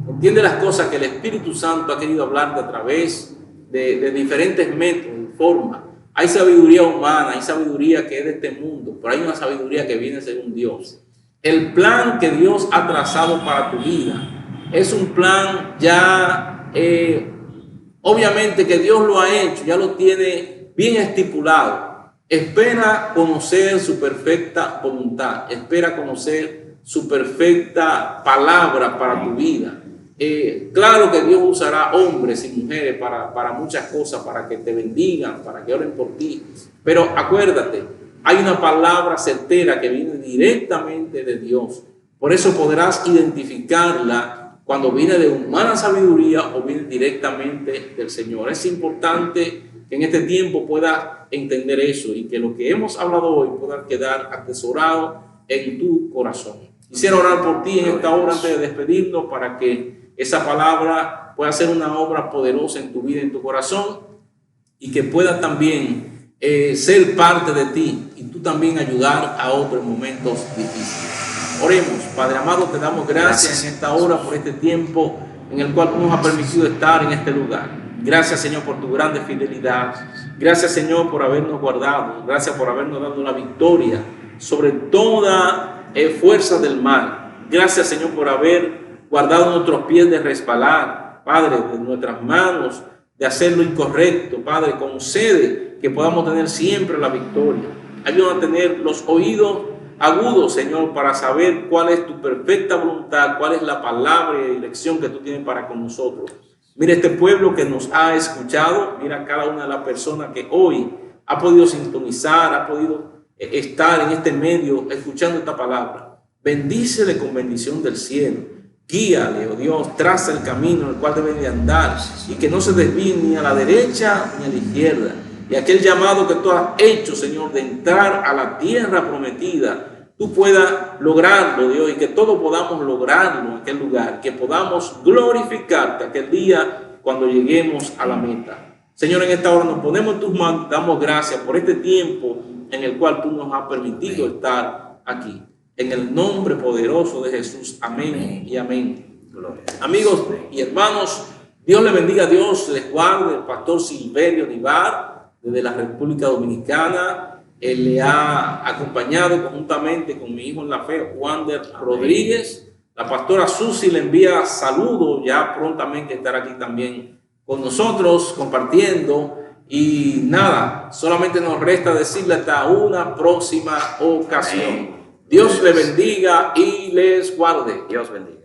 entiende las cosas que el Espíritu Santo ha querido hablarte a través de diferentes métodos y formas. Hay sabiduría humana, hay sabiduría que es de este mundo, pero hay una sabiduría que viene según Dios. El plan que Dios ha trazado para tu vida es un plan ya, obviamente que Dios lo ha hecho, ya lo tiene bien estipulado. Espera conocer su perfecta voluntad, espera conocer su perfecta palabra para tu vida. Claro que Dios usará hombres y mujeres para muchas cosas, para que te bendigan, para que oren por ti, pero acuérdate, hay una palabra certera que viene directamente de Dios. Por eso podrás identificarla cuando viene de humana sabiduría o viene directamente del Señor. Es importante que en este tiempo puedas entender eso y que lo que hemos hablado hoy pueda quedar atesorado en tu corazón. Quisiera orar por ti en esta hora antes de despedirnos, para que esa palabra pueda ser una obra poderosa en tu vida, en tu corazón, y que pueda también ser parte de ti y tú también ayudar a otros en momentos difíciles. Oremos. Padre amado, te damos gracias en esta hora por este tiempo en el cual tú nos has permitido estar en este lugar. Gracias, Señor, por tu grande fidelidad. Gracias, Señor, por habernos guardado. Gracias por habernos dado la victoria sobre toda fuerza del mal. Gracias, Señor, por haber guardado nuestros pies de resbalar, Padre, de nuestras manos, de hacer lo incorrecto. Padre, concede que podamos tener siempre la victoria. Ayúdanos a tener los oídos agudos, Señor, para saber cuál es tu perfecta voluntad, cuál es la palabra y dirección que tú tienes para con nosotros. Mira este pueblo que nos ha escuchado, mira cada una de las personas que hoy ha podido sintonizar, ha podido estar en este medio escuchando esta palabra. Bendícele con bendición del cielo. Guíale, oh Dios, traza el camino en el cual deben de andar y que no se desvíen ni a la derecha ni a la izquierda. Y aquel llamado que tú has hecho, Señor, de entrar a la tierra prometida, tú puedas lograrlo, Dios, y que todos podamos lograrlo en aquel lugar, que podamos glorificarte aquel día cuando lleguemos a la meta. Señor, en esta hora nos ponemos en tus manos, damos gracias por este tiempo en el cual tú nos has permitido estar aquí. En el nombre poderoso de Jesús. Amén y amén. Amigos y hermanos, Dios les bendiga, Dios les guarde. El pastor Silverio Nivar, desde la República Dominicana, él le ha acompañado conjuntamente con mi hijo en la fe, Wander Rodríguez. La pastora Susi le envía saludos, ya prontamente estará aquí también con nosotros compartiendo. Y nada, solamente nos resta decirle hasta una próxima ocasión. Dios le bendiga y les guarde. Dios bendiga.